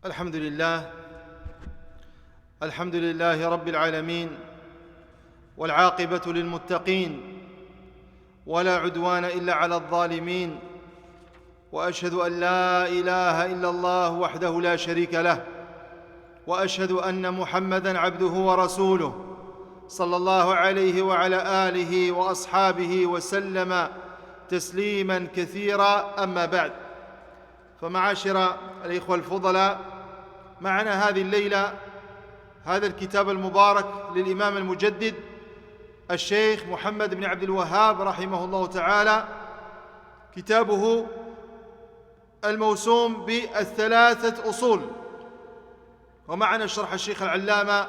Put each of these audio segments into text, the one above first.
الحمد لله رب العالمين والعاقبة للمتقين ولا عدوان إلا على الظالمين وأشهد أن لا إله إلا الله وحده لا شريك له وأشهد أن محمدًا عبده ورسوله صلى الله عليه وعلى آله وأصحابه وسلم تسليماً كثيراً. أما بعد، فمعاشر الإخوة الفضلاء، معنا هذه الليلة هذا الكتاب المبارك للإمام المجدد الشيخ محمد بن عبد الوهاب رحمه الله تعالى، كتابه الموسوم بالثلاثة أصول، ومعنا شرح الشيخ العلامة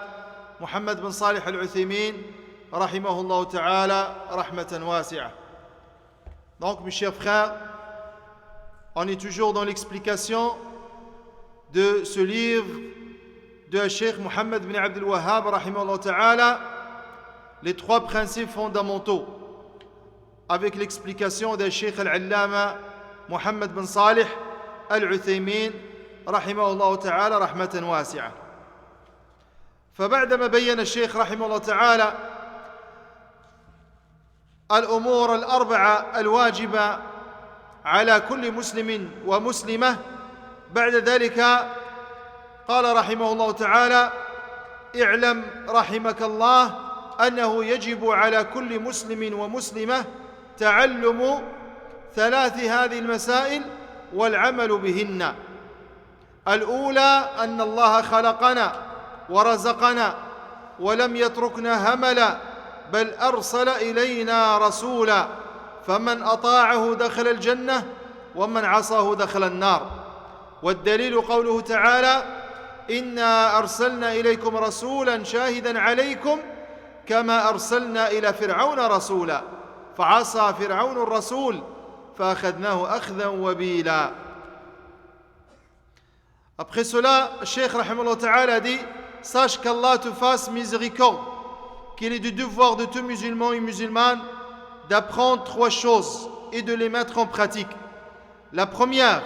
محمد بن صالح العثيمين رحمه الله تعالى رحمة واسعة. Donc mes chers frères, on est toujours dans l'explication de ce livre de Cheikh Mohammed bin Abdul Wahhab rahimahullah ta'ala, les trois principes fondamentaux, avec l'explication de Cheikh al-Allama Mohammed bin Salih al-Uthaymin rahimahullah ta'ala rahmatan wasi'a. فبعدما بين الشيخ رحمه الله تعالى الأمور الأربعة الواجبة على كل مسلم ومسلمة، بعد ذلك قال رحمه الله تعالى: اعلم رحمك الله أنه يجب على كل مسلم ومسلمة تعلم ثلاث هذه المسائل والعمل بهن. الأولى أن الله خلقنا ورزقنا ولم يتركنا هملا، بل أرسل إلينا رسولا، فمن أطاعه دخل الجنة ومن عصاه دخل النار. والدليل قوله تعالى: إنا أرسلنا إليكم رسولا شاهدا عليكم كما أرسلنا إلى فرعون رسولا فعصى فرعون الرسول فأخذناه أخذا وبيلا. Après cela, Cheikh rahimahullah ta'ala dit: sache qu'Allah te fasse miséricorde, qu'il est du devoir de tout musulman et musulmane d'apprendre trois choses et de les mettre en pratique. La première,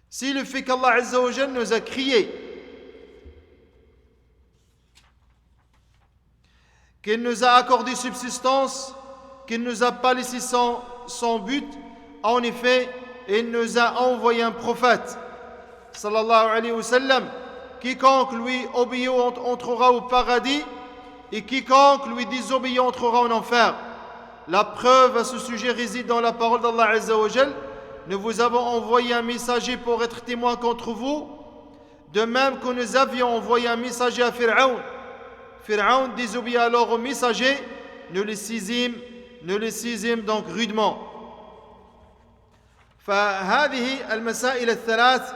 c'est le fait qu'Allah Azza wa Jal nous a créés, qu'il nous a accordé subsistance, qu'il ne nous a pas laissé sans but. En effet, il nous a envoyé un prophète, sallallahu alayhi wa sallam. Quiconque lui obéit entrera au paradis, et quiconque lui désobéit entrera en enfer. La preuve à ce sujet réside dans la parole d'Allah Azza wa Jal: nous vous avons envoyé un messager pour être témoin contre vous, de même que nous avions envoyé un messager à Pharaon. Pharaon désobéit alors au messager, nous le saisîmes donc rudement. فهذه المسائل الثلاث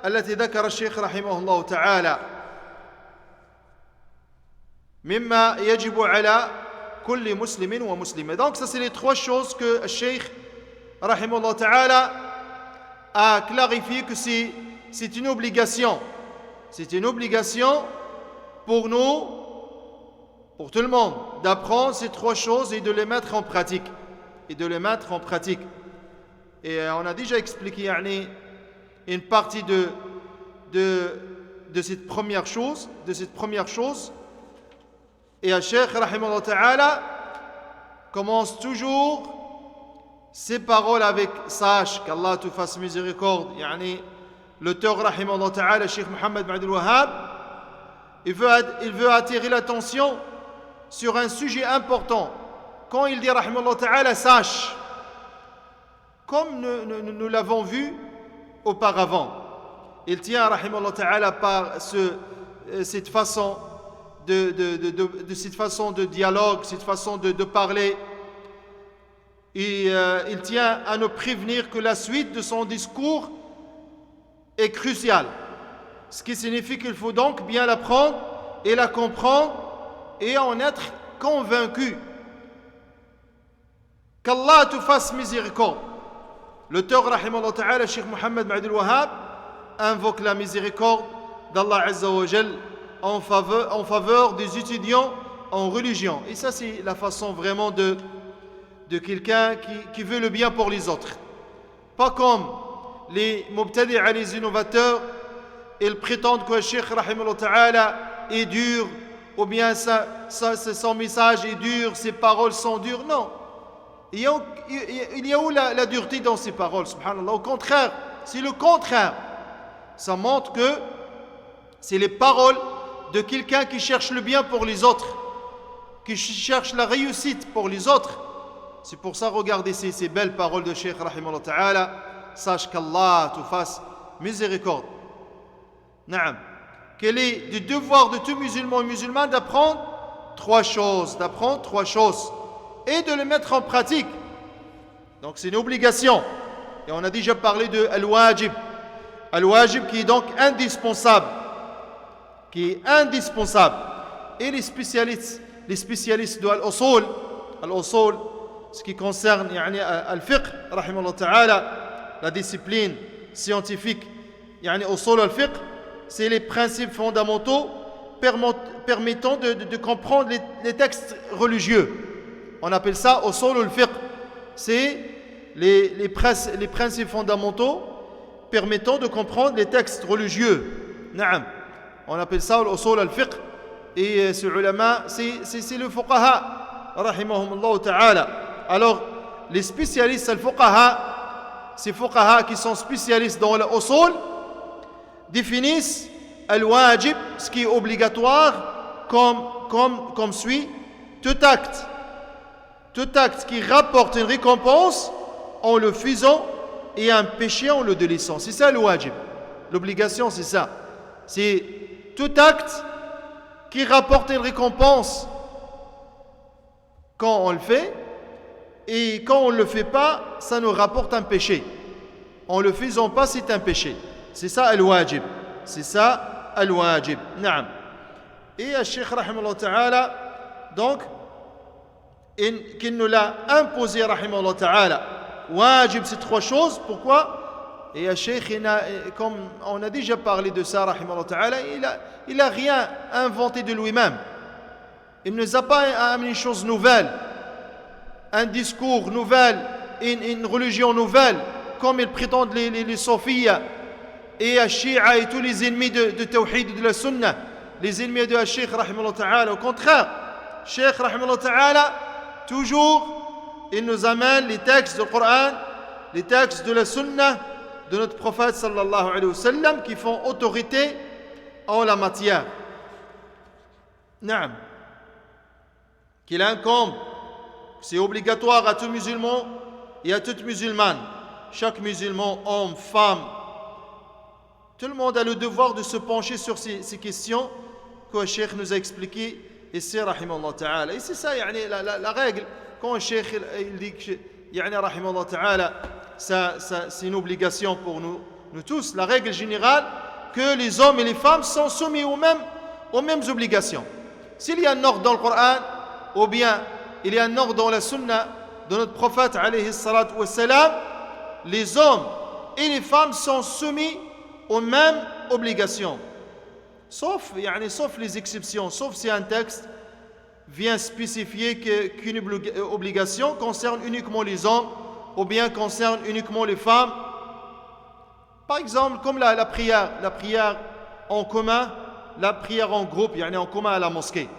التي ذكر الشيخ رحمه الله تعالى مما يجب على كل مسلم ومسلمة. Donc ça, c'est les trois choses que le Cheikh rahimahullah ta'ala a clarifié que c'est une obligation. C'est une obligation pour nous, pour tout le monde, d'apprendre ces trois choses et de les mettre en pratique. Et on a déjà expliqué une partie de cette première chose. Et le Cheikh rahimahullah ta'ala commence toujours ses paroles avec: sache qu'Allah te fasse miséricorde. L'auteur rahimahullah ta'ala, Cheikh Mohammed bin Abdul Wahhab, il veut attirer l'attention sur un sujet important. Quand il dit rahimahullah ta'ala sache, comme nous l'avons vu auparavant, il tient rahimahullah ta'ala par cette façon cette façon de dialogue, cette façon de parler, et il tient à nous prévenir que la suite de son discours est cruciale, ce qui signifie qu'il faut donc bien l'apprendre et la comprendre et en être convaincu. Qu'Allah te fasse miséricorde. L'auteur rahimahullah ta'ala, Cheikh Mohammed bin Abdul Wahhab, invoque la miséricorde d'Allah Azza wa Jal en faveur des étudiants en religion. Et ça, c'est la façon vraiment de quelqu'un qui veut le bien pour les autres. Pas comme les mubtadi'a, les innovateurs, ils prétendent que le Cheikh rahimahullah ta'ala est dur, ou bien son message est dur, ses paroles sont dures. Non. Il y a où la dureté dans ses paroles, subhanallah. Au contraire, c'est le contraire. Ça montre que c'est les paroles de quelqu'un qui cherche le bien pour les autres, qui cherche la réussite pour les autres. C'est pour ça, regardez ces belles paroles de Cheikh rahimahullah ta'ala. Sache qu'Allah te fasse miséricorde. Naam. Quel est le devoir de tout musulman et musulman d'apprendre trois choses et de le mettre en pratique. Donc c'est une obligation. Et on a déjà parlé de al-wajib. Al-wajib qui est donc indispensable. Et les spécialistes de al-usul, ce qui concerne al-fiqh, rahimahullah ta'ala, la discipline scientifique, usul al-fiqh, c'est les principes fondamentaux permettant de comprendre les textes religieux. On appelle ça usul al-fiqh. C'est les principes fondamentaux permettant de comprendre les textes religieux. Naam. On appelle ça usul al-fiqh. Et ce ulama, c'est le fuqaha, rahimahumullah ta'ala. Alors, les spécialistes al-fuqaha, ces fuqaha qui sont spécialistes dans l'usul, définissent al-wajib, ce qui est obligatoire, comme suit: tout acte qui rapporte une récompense en le faisant et un péché en le délaissant. C'est ça le wajib. L'obligation, c'est ça. C'est tout acte qui rapporte une récompense quand on le fait, et quand on ne le fait pas, ça nous rapporte un péché. En le faisant pas, c'est un péché. C'est ça al-wajib. Naam. Et le Cheikh rahimahullah ta'ala, donc, qu'il nous l'a imposé rahimahullah ta'ala. Wajib, c'est trois choses. Pourquoi? Et le Cheikh, comme on a déjà parlé de ça rahimahullah ta'ala, il a rien inventé de lui-même. Il ne nous a pas amené une chose nouvelle, un discours nouvel, une religion nouvelle, comme ils prétendent les Sofiya et les Shia et tous les ennemis de Tawhid et de la Sunna, les ennemis de Cheikh rahimahullah ta'ala. Au contraire, Cheikh rahimahullah ta'ala, toujours, il nous amène les textes du Coran, les textes de la Sunna de notre prophète sallallahu alayhi wa sallam qui font autorité en la matière. Naam. Qu'il incombe, c'est obligatoire à tout musulman et à toute musulmane. Chaque musulman, homme, femme, tout le monde a le devoir de se pencher sur ces questions que le Cheikh nous a expliquées ici, rahimahullah ta'ala. Et c'est ça, la règle. Quand le Cheikh il dit que, rahimahullah ta'ala, c'est une obligation pour nous tous. La règle générale, que les hommes et les femmes sont soumis aux mêmes obligations. S'il y a un ordre dans le Coran, ou bien il y a un ordre dans la Sunna de notre prophète, alayhi salatu wa salam, les hommes et les femmes sont soumis aux mêmes obligations. Sauf les exceptions, sauf si un texte vient spécifier qu'une obligation concerne uniquement les hommes ou bien concerne uniquement les femmes. Par exemple, comme la prière en commun, la prière en groupe, en commun à la mosquée.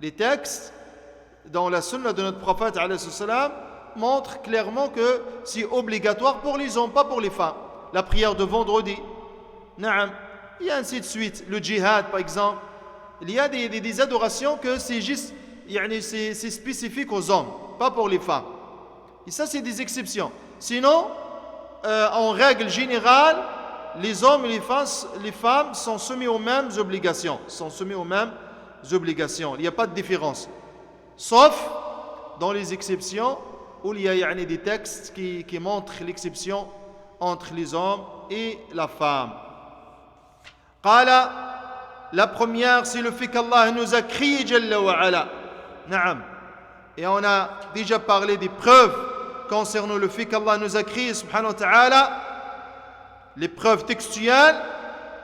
Les textes dans la sunna de notre prophète alayhi salam montrent clairement que c'est obligatoire pour les hommes, pas pour les femmes. La prière de vendredi, naam, et ainsi de suite. Le djihad, par exemple. Il y a des adorations que c'est juste, c'est spécifique aux hommes, pas pour les femmes. Et ça, c'est des exceptions. Sinon, en règle générale, les hommes et les femmes sont soumis aux mêmes obligations. Il n'y a pas de différence. Sauf dans les exceptions où il y a des textes qui montrent l'exception entre les hommes et la femme. Qala, la première, c'est le fait qu'Allah nous a crié Jalla wa ala. Naam. Et on a déjà parlé des preuves concernant le fait qu'Allah nous a crié, subhanahu wa ta'ala, les preuves textuelles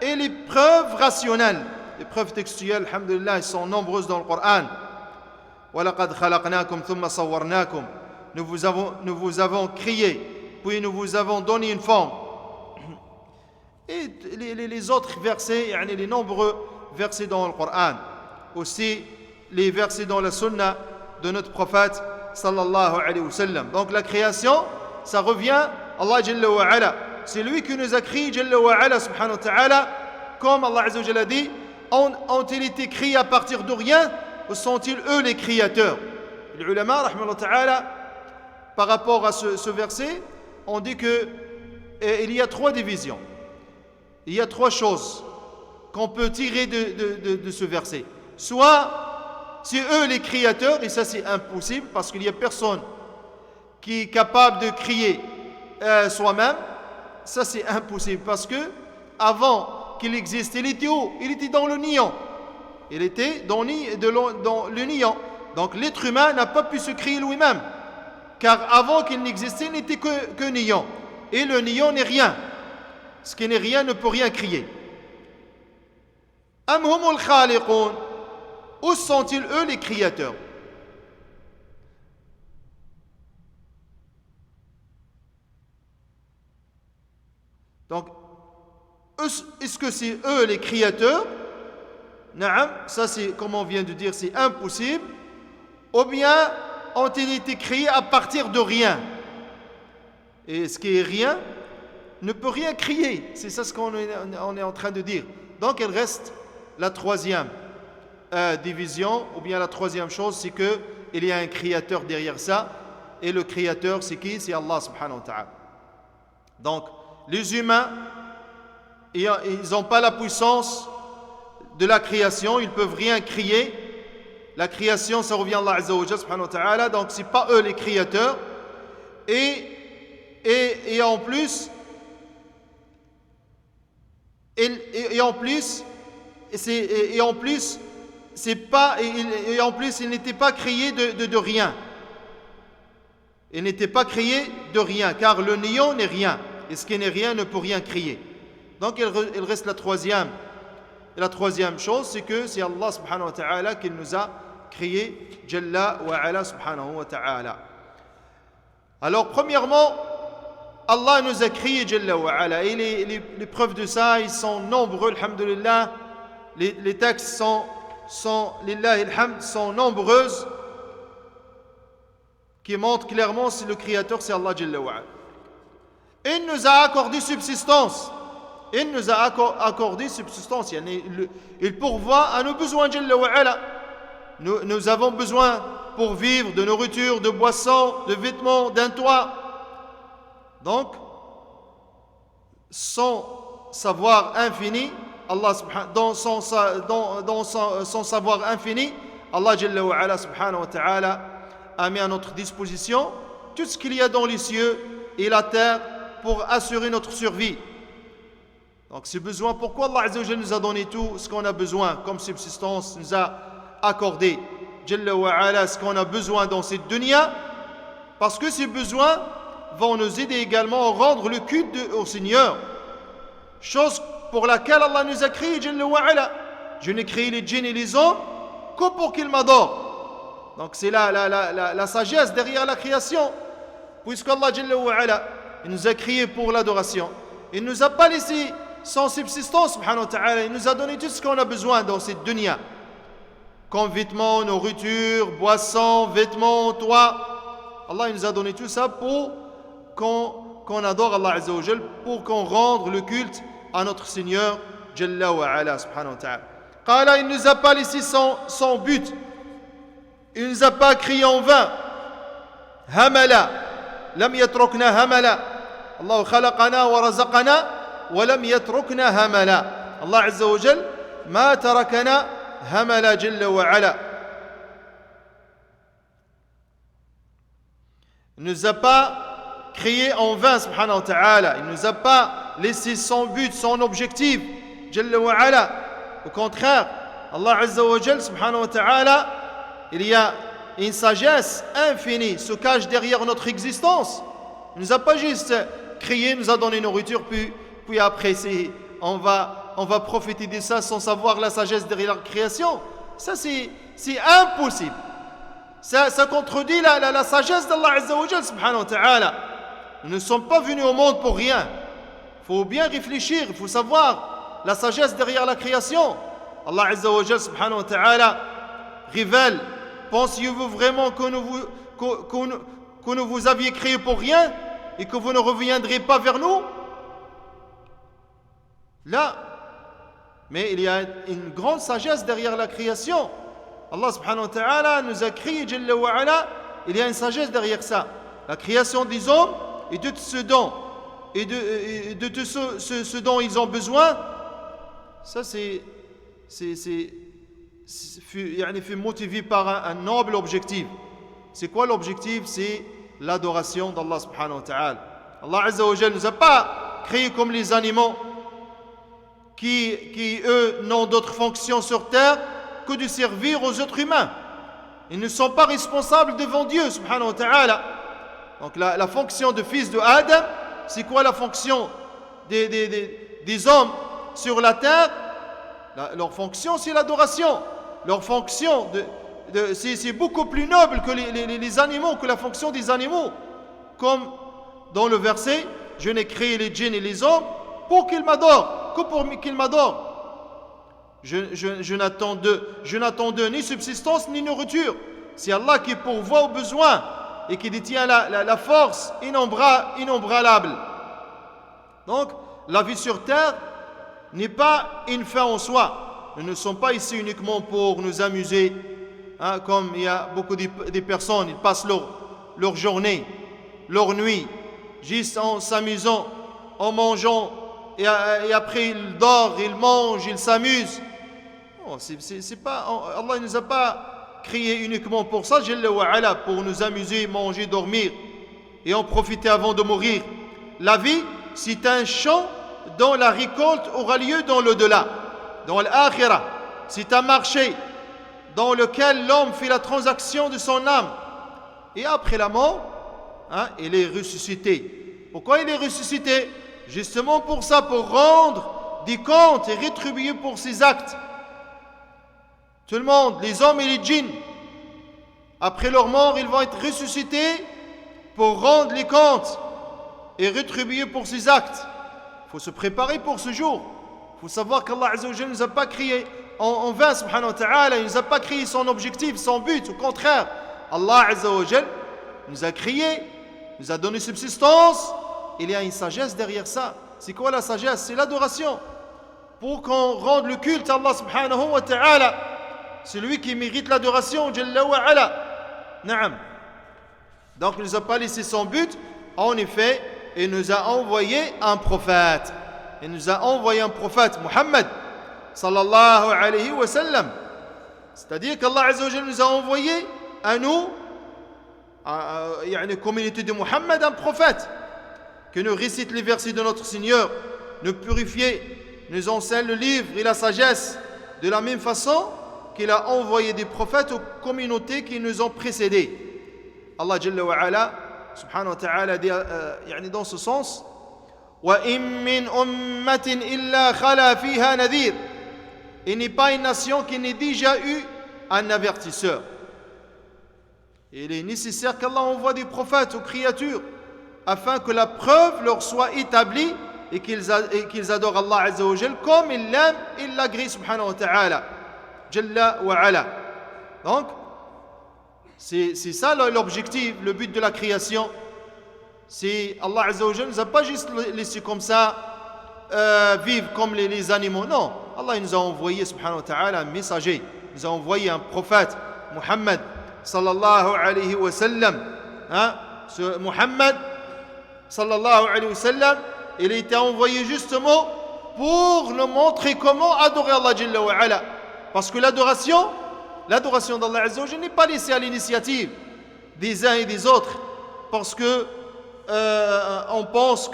et les preuves rationnelles. Les preuves textuelles, alhamdulillah, elles sont nombreuses dans le Coran. وَلَقَدْ خَلَقْنَاكُمْ ثُمَّ صَوَّرْنَاكُمْ. Nous vous avons créé, puis nous vous avons donné une forme. Et les autres versets, les nombreux versets dans le Coran, aussi les versets dans la Sunna de notre prophète sallallahu alayhi wa sallam. Donc la création, ça revient à Allah Jalla wa Ala. C'est lui qui nous a créé Jalla wa Ala subhanahu wa ta'ala. Comme Allah Azza wa Jalla dit, ont-ils été créés à partir de rien ou sont-ils eux les créateurs? Les ulama, rahmatullahi ta'ala, par rapport à ce verset, on dit que il y a trois divisions. Il y a trois choses qu'on peut tirer de ce verset. Soit c'est eux les créateurs, et ça c'est impossible parce qu'il n'y a personne qui est capable de créer soi-même. Ça c'est impossible parce que avant qu'il existe, il était où? Il était dans le néant. Il était dans le néant. Donc l'être humain n'a pas pu se créer lui-même. Car avant qu'il n'existait, il n'était que néant. Et le néant n'est rien. Ce qui n'est rien ne peut rien créer. Am humul khaliqun. Où sont-ils eux les créateurs? Donc, est-ce que c'est eux les créateurs? Naam, ça c'est, comme on vient de dire, c'est impossible. Ou bien ont-ils été créés à partir de rien? Et ce qui est rien ne peut rien créer. C'est ça ce qu'on est en train de dire. Donc il reste la troisième division, ou bien la troisième chose, c'est qu'il y a un créateur derrière ça. Et le créateur, c'est qui? C'est Allah subhanahu wa ta'ala. Donc, les humains, ils n'ont pas la puissance de la création, ils ne peuvent rien créer. La création, ça revient à Allah Azza wa Jalla subhanahu wa ta'ala, donc ce n'est pas eux les créateurs. Et en plus, il n'était pas créé de rien. Il n'était pas créé de rien, car le néant n'est rien. Et ce qui n'est rien ne peut rien créer. Donc il reste la troisième. Et la troisième chose, c'est que c'est Allah subhanahu wa ta'ala qui nous a créé, Jalla wa ala subhanahu wa ta'ala. Alors premièrement, Allah nous a créé Jalla wa ala. Et les preuves de ça, ils sont nombreux, alhamdulillah. Les textes sont lillahi alhamd, sont nombreuses, qui montrent clairement que le créateur c'est Allah Jalla wa ala. Il nous a accordé subsistance. Il nous a accordé subsistance. Il pourvoit à nos besoins Jalla wa ala. Nous avons besoin pour vivre de nourriture, de boissons, de vêtements, d'un toit. Donc, son savoir infini, Allah dans son savoir infini, Allah Jalla wa ala subhanahu wa ta'ala a mis à notre disposition tout ce qu'il y a dans les cieux et la terre pour assurer notre survie. Donc ces besoins, pourquoi Allah Azza wa Jalla nous a donné tout ce qu'on a besoin comme subsistance, nous a accordé Jalla wa ala ce qu'on a besoin dans cette dunya, parce que ces besoins vont nous aider également à rendre le culte au Seigneur, chose pour laquelle Allah nous a créé Jalla wa ala. Je n'ai créé les djinns et les hommes que pour qu'ils m'adorent. Donc c'est la sagesse derrière la création, puisque Allah Jalla wa ala, il nous a créé pour l'adoration. Il ne nous a pas laissé sans subsistance, subhanahu wa ta'ala. Il nous a donné tout ce qu'on a besoin dans cette dunya, comme vêtements, nourriture, boissons, vêtements, toit. Allah il nous a donné tout ça pour qu'on adore Allah Azza wa Jal, pour qu'on rende le culte à notre Seigneur Jalla wa ala subhanahu wa ta'ala. Qala, il ne nous a pas laissé sans but. Il ne nous a pas créé en vain. Hamala, lam yatrukna hamala. Allah khalaqana wa razaqana wa lam yatrukna hamala. Allah Azza wa Jal ma tarakana hamala Jalla wa ala. Il ne nous a pas créé en vain subhanahu wa ta'ala. Il ne nous a pas laissé sans but, sans objectif Jalla wa ala. Au contraire, Allah Azza wa Jal subhanahu wa ta'ala, il y a une sagesse infinie se cache derrière notre existence. Il ne nous a pas juste créé, nous a donné nourriture, puis après on va profiter de ça sans savoir la sagesse derrière la création. Ça c'est impossible. Ça contredit la sagesse d'Allah Azza wa Jal subhanahu wa ta'ala. Nous ne sommes pas venus au monde pour rien. faut bien réfléchir, il faut savoir la sagesse derrière la création. Allah Azza wa Jal subhanahu wa ta'ala révèle: pensiez-vous vraiment que nous vous aviez créé pour rien et que vous ne reviendrez pas vers nous? Là, mais il y a une grande sagesse derrière la création. Allah subhanahu wa ta'ala nous a créé, Jalla wa ala, il y a une sagesse derrière ça. La création des hommes et de ce dont, ce dont ils ont besoin, ça c'est motivé par un noble objectif. C'est quoi l'objectif? C'est l'adoration d'Allah subhanahu wa ta'ala. Allah Azza wa Jalla ne nous a pas créés comme les animaux qui eux n'ont d'autre fonction sur terre que de servir aux êtres humains. Ils ne sont pas responsables devant Dieu subhanahu wa ta'ala. Donc la fonction de fils de Adam, c'est quoi la fonction des hommes sur la terre? Leur fonction, c'est l'adoration. Leur fonction, c'est beaucoup plus noble que les animaux, que la fonction des animaux. Comme dans le verset: je n'ai créé les djinns et les hommes pour qu'ils m'adorent, que pour qu'ils m'adorent. Je n'attends d'eux ni subsistance ni nourriture. C'est Allah qui pourvoit aux besoins et qui détient la force innombrable. Donc, la vie sur terre n'est pas une fin en soi. Nous ne sommes pas ici uniquement pour nous amuser, comme il y a beaucoup de personnes, ils passent leur journée, leur nuit, juste en s'amusant, en mangeant, et après ils dorment, ils mangent, ils s'amusent. Non, c'est pas, Allah ne nous a pas créés uniquement pour ça, Jalla wa ala, pour nous amuser, manger, dormir et en profiter avant de mourir. La vie, c'est un champ dont la récolte aura lieu dans l'au-delà, dans l'akhirah. C'est un marché dans lequel l'homme fait la transaction de son âme. Et après la mort, il est ressuscité. Pourquoi il est ressuscité? Justement pour ça, pour rendre des comptes et rétribuer pour ses actes. Tout le monde, les hommes et les djinns, après leur mort, ils vont être ressuscités pour rendre les comptes et rétribuer pour ses actes. Il faut se préparer pour ce jour. Il faut savoir qu'Allah Azza wa Jalla ne nous a pas créé en vain, subhanahu wa ta'ala. Il ne nous a pas créé son objectif, son but. Au contraire, Allah Azza wa Jalla nous a créé, nous a donné subsistance. Il y a une sagesse derrière ça. C'est quoi la sagesse? C'est l'adoration. Pour qu'on rende le culte à Allah subhanahu wa ta'ala, celui qui mérite l'adoration, Jalla wa ala. Naam. Donc il ne nous a pas laissé son but. En effet, il nous a envoyé un prophète. Il nous a envoyé un prophète, Muhammad sallallahu alayhi wa sallam. C'est-à-dire qu'Allah Azza wa Jalla nous a envoyé à nous, à la communauté de Muhammad, un prophète qui nous récite les versets de notre Seigneur, nous purifie, nous enseigne le livre et la sagesse, de la même façon qu'il a envoyé des prophètes aux communautés qui nous ont précédés. Allah Jalla wa ala, subhanahu wa ta'ala, dit dans ce sens: وَإِن مِّنْ أُمَّةٍ إِلَّا خَلَا فِيهَا نَذِيرٌ. Il n'est pas une nation qui n'ait déjà eu un avertisseur. Il est nécessaire qu'Allah envoie des prophètes aux créatures afin que la preuve leur soit établie et qu'ils adorent Allah Azza wa Jal comme ils l'aiment, ils l'agrient, subhanahu wa ta'ala. Jalla wa ala. Donc, c'est ça l'objectif, le but de la création. C'est Allah Azza wa Jal ne nous a pas juste laissé comme ça vivre comme les animaux. Non, Allah nous a envoyé, subhanahu wa ta'ala, un messager. Il nous a envoyé un prophète, Muhammad sallallahu alayhi wa sallam. Ce Muhammad sallallahu alayhi wa sallam, il a été envoyé justement pour nous montrer comment adorer Allah Jalla wa ala. Parce que l'adoration d'Allah Azza wa Jalla n'est pas laissée à l'initiative des uns et des autres. Parce que on pense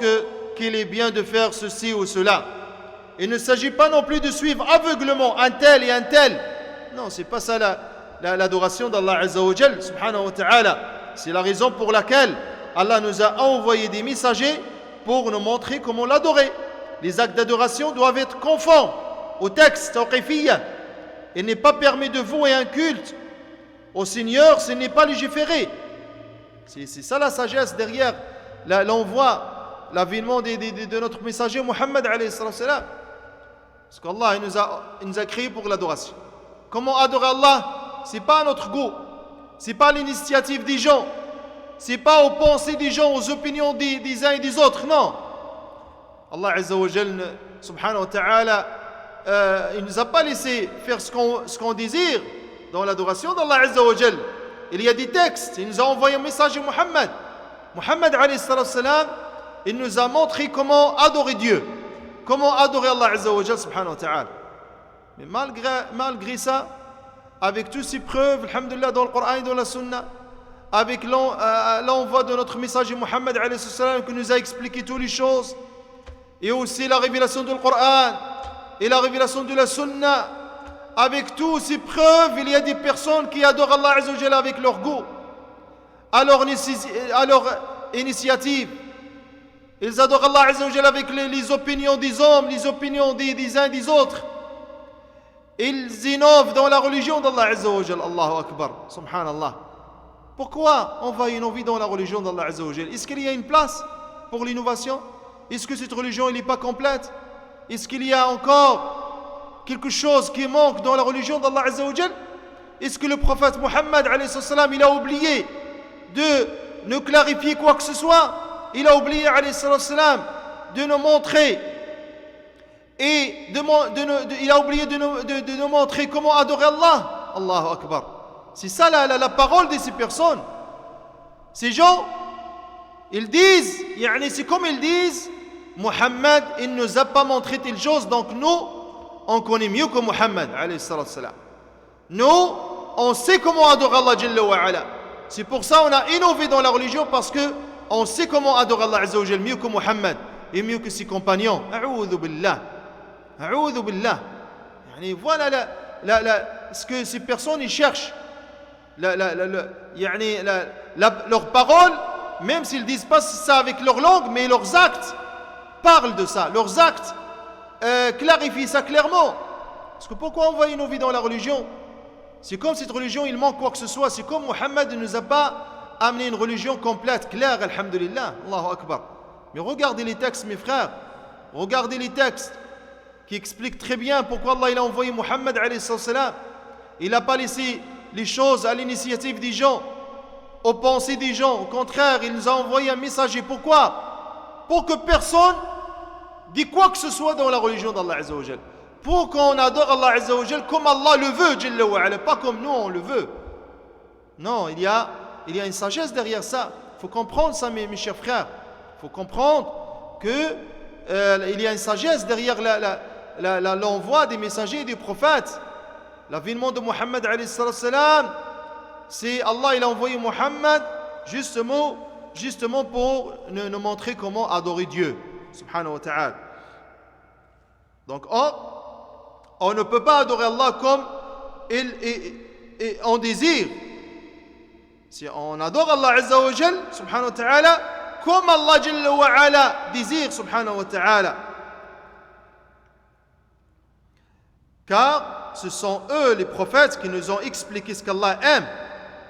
qu'il est bien de faire ceci ou cela. Il ne s'agit pas non plus de suivre aveuglement un tel et un tel. Non, c'est pas ça l'adoration d'Allah Azza wa Jalla, subhanahu wa ta'ala. C'est la raison pour laquelle Allah nous a envoyé des messagers pour nous montrer comment l'adorer. Les actes d'adoration doivent être conformes au texte, au kayfiyya. Il n'est pas permis de vouer un culte au Seigneur, ce n'est pas légiféré. C'est ça la sagesse derrière l'envoi l'avènement de notre messager Muhammad alayhi salam. Parce qu'Allah il nous a créés pour l'adoration. Comment adorer Allah? C'est pas à notre goût, c'est pas l'initiative des gens, c'est pas aux pensées des gens, aux opinions des uns et des autres, non. Allah Azza wa Jal, subhanahu wa ta'ala, il nous a pas laissé faire ce qu'on désire dans l'adoration d'Allah Azza wa Jal. Il y a des textes, il nous a envoyé un message à Muhammad alayhi salam, il nous a montré comment adorer Dieu, comment adorer Allah Azza wa Jal subhanahu wa ta'ala. Mais malgré ça, avec toutes ces preuves, alhamdulillah, dans le Coran et dans la Sunna, avec l'envoi de notre messager Muhammad alayhi salam qui nous a expliqué toutes les choses, et aussi la révélation du Coran et la révélation de la Sunna, avec toutes ces preuves, il y a des personnes qui adorent Allah Azza wa Jalla avec leur goût, à leur initiative. Ils adorent Allah Azza wa Jalla avec les opinions des hommes, les opinions des uns des autres. Ils innovent dans la religion d'Allah Azza wa Jalla. Allahu Akbar, subhanallah. Pourquoi on va innover dans la religion d'Allah Azza wa Jalla? Est-ce qu'il y a une place pour l'innovation? Est-ce que cette religion n'est pas complète? Est-ce qu'il y a encore quelque chose qui manque dans la religion d'Allah Azza wa Jalla? Est-ce que le prophète Muhammad alayhi salam, il a oublié de nous clarifier quoi que ce soit? Il a oublié alayhi salam de nous montrer et il a oublié de nous montrer comment adorer Allah. Allahu Akbar. C'est ça la parole de ces personnes. Ces gens, ils disent, c'est comme ils disent, Muhammad, il ne nous a pas montré telle chose, donc nous, on connaît mieux que Muhammad alayhi salam. Nous, on sait comment adorer Allah Jalla wa Ala. C'est pour ça qu'on a innové dans la religion, parce que on sait comment adorer Allah Azza wa Jalla mieux que Muhammad et mieux que ses compagnons. A'oudhu billah. A'oudhu billah. Voilà ce que ces personnes ils cherchent. Leurs paroles, même s'ils ne disent pas ça avec leur langue, mais leurs actes parlent de ça. Leurs actes clarifient ça clairement. Parce que pourquoi on va innover dans la religion? C'est comme cette religion, il manque quoi que ce soit. C'est comme Muhammad ne nous a pas amené une religion complète, claire, alhamdulillah, Allahu Akbar. Mais regardez les textes, mes frères. Regardez les textes qui expliquent très bien pourquoi Allah il a envoyé Muhammad alayhi salam. Il n'a pas laissé les choses à l'initiative des gens, aux pensées des gens. Au contraire, il nous a envoyé un messager. Pourquoi? Pour que personne dise quoi que ce soit dans la religion d'Allah Azza wa Jal. Pour qu'on adore Allah Azza wa Jal comme Allah le veut, Jalla wa Ala, pas comme nous on le veut. Non, il y a une sagesse derrière ça. Il faut comprendre ça, mes chers frères. Il faut comprendre que il y a une sagesse derrière l'envoi des messagers et des prophètes. L'avènement de Muhammad alayhi salam, c'est Allah, il a envoyé Muhammad justement pour nous montrer comment adorer Dieu, subhanahu wa ta'ala. Donc on ne peut pas adorer Allah comme on désire. Si on adore Allah Azza wa Jal, subhanahu wa ta'ala, comme Allah Jalla wa Ala désire, subhanahu wa ta'ala. Car ce sont eux, les prophètes, qui nous ont expliqué ce qu'Allah aime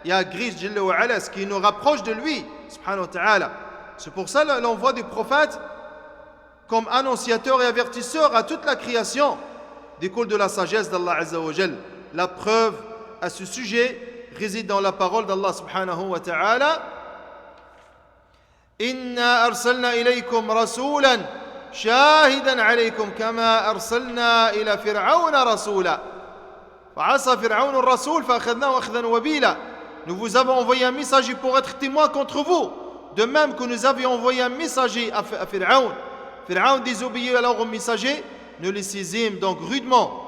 et agrée Jalla wa Ala, ce qui nous rapproche de lui, subhanahu wa ta'ala. C'est pour ça l'envoi des prophètes comme annonciateurs et avertisseurs à toute la création découle de la sagesse d'Allah Azza wa Jal. La preuve à ce sujet réside dans la parole d'Allah subhanahu wa ta'ala. Inna arsalna ilaykum rasulan shahidan alaykum kama arsalna ila fir'auna rasula fa'asa fir'aun ar-rasul fa'akhadnahu akhdan wabila. Nous vous avons envoyé un messager pour être témoin contre vous, de même que nous avions envoyé un messager à Fir'aun. Fir'aun désobéit alors au messager, nous les saisîmes donc rudement.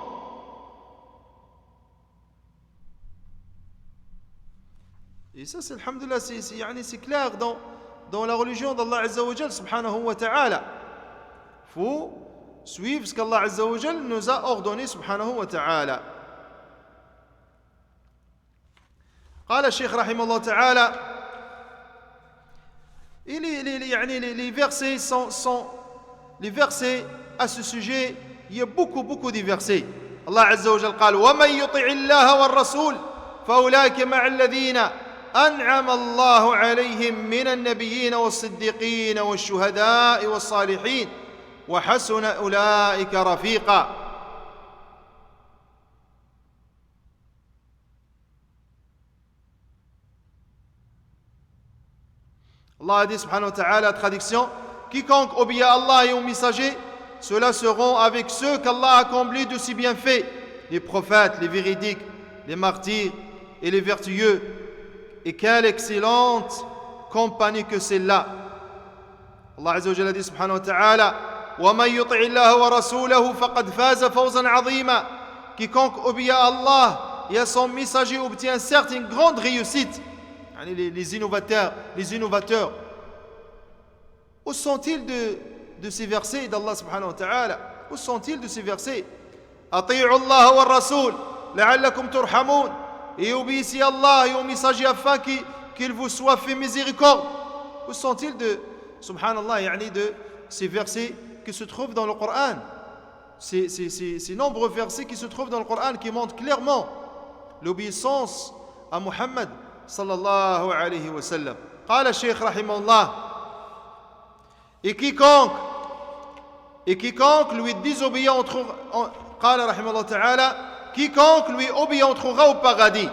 Et ça, c'est alhamdulillah, c'est clair dans la religion d'Allah Azza wa Jal, subhanahu wa ta'ala. Il faut suivre ce qu'Allah Azza wa Jal nous a ordonné, subhanahu wa ta'ala. قال الشيخ رحمه الله تعالى les versets sont les versets à ce sujet, il y a beaucoup de versets. Allah Azza wa Jal قال ومن يطع الله والرسول فأولئك مع الذين أنعم الله عليهم من النبيين والصديقين والشهداء والصالحين وحسن أولئك رفيقا. Allah a dit subhanahu wa ta'ala, traduction, quiconque obéit à Allah et aux messagers, ceux-là seront avec ceux qu'Allah a comblés de ses bienfaits, les prophètes, les véridiques, les martyrs et les vertueux. Et quelle excellente compagnie que celle-là. Allah Azza wa Jalla dit subhanahu wa ta'ala, وَمَنْ يُطِعِ اللَّهَ وَرَسُولَهُ فَقَدْ فَازَ فَوْزًا عَظِيمًا. Quiconque obéit à Allah et à son messager obtient certes une grande réussite. Les innovateurs. Où sont-ils de ces versets d'Allah subhanahu wa ta'ala? Où sont-ils de ces versets? Ati'u Allah wa Rasoul la'allakum turhamoun. Et obéissez à Allah et au messager afin qu'il vous soit fait miséricorde. Où sont-ils de ces versets qui se trouvent dans le Coran? Ces nombreux versets qui se trouvent dans le Coran qui montrent clairement l'obéissance à Muhammad sallallahu alayhi wa sallam. قال الشيخ رحمه الله, et quiconque lui désobéit قال رحمه الله تعالى, quiconque lui obéit entrera au paradis,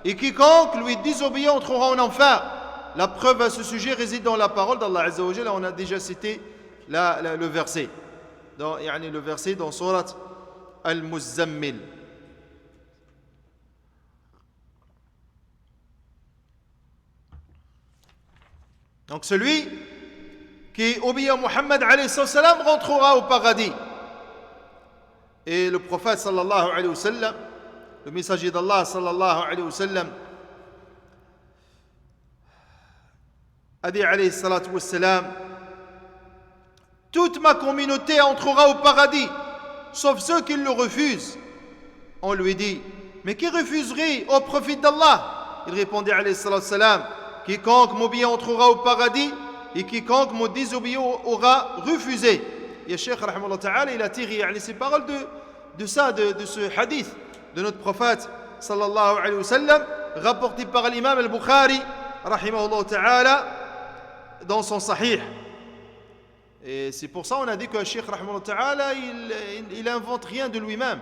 et quiconque lui désobéit entrera en enfer. La preuve à ce sujet réside dans la parole d'Allah Azza wa Jalla. On a déjà cité le verset dans Surat Al-Muzzammil. Donc celui qui obéit à Muhammad alayhi salam rentrera au paradis. Et le prophète sallallahu alayhi wa sallam, le messager d'Allah sallallahu alayhi wa sallam, a dit alayhi salatu wa salam, toute ma communauté entrera au paradis, sauf ceux qui le refusent. On lui dit, mais qui refuserait au prophète d'Allah? Il répondit alayhi salatu wa salam, quiconque m'obéit entrera au paradis et quiconque me désobéit aura refusé. Et le Cheikh rahimahullah ta'ala, il a tiré ces paroles de ce hadith de notre prophète sallallahu alayhi wa sallam, rapporté par l'imam al-Bukhari rahimahullah ta'ala dans son sahih. Et c'est pour ça qu'on a dit que le Cheikh rahimahullah ta'ala, il invente rien de lui-même.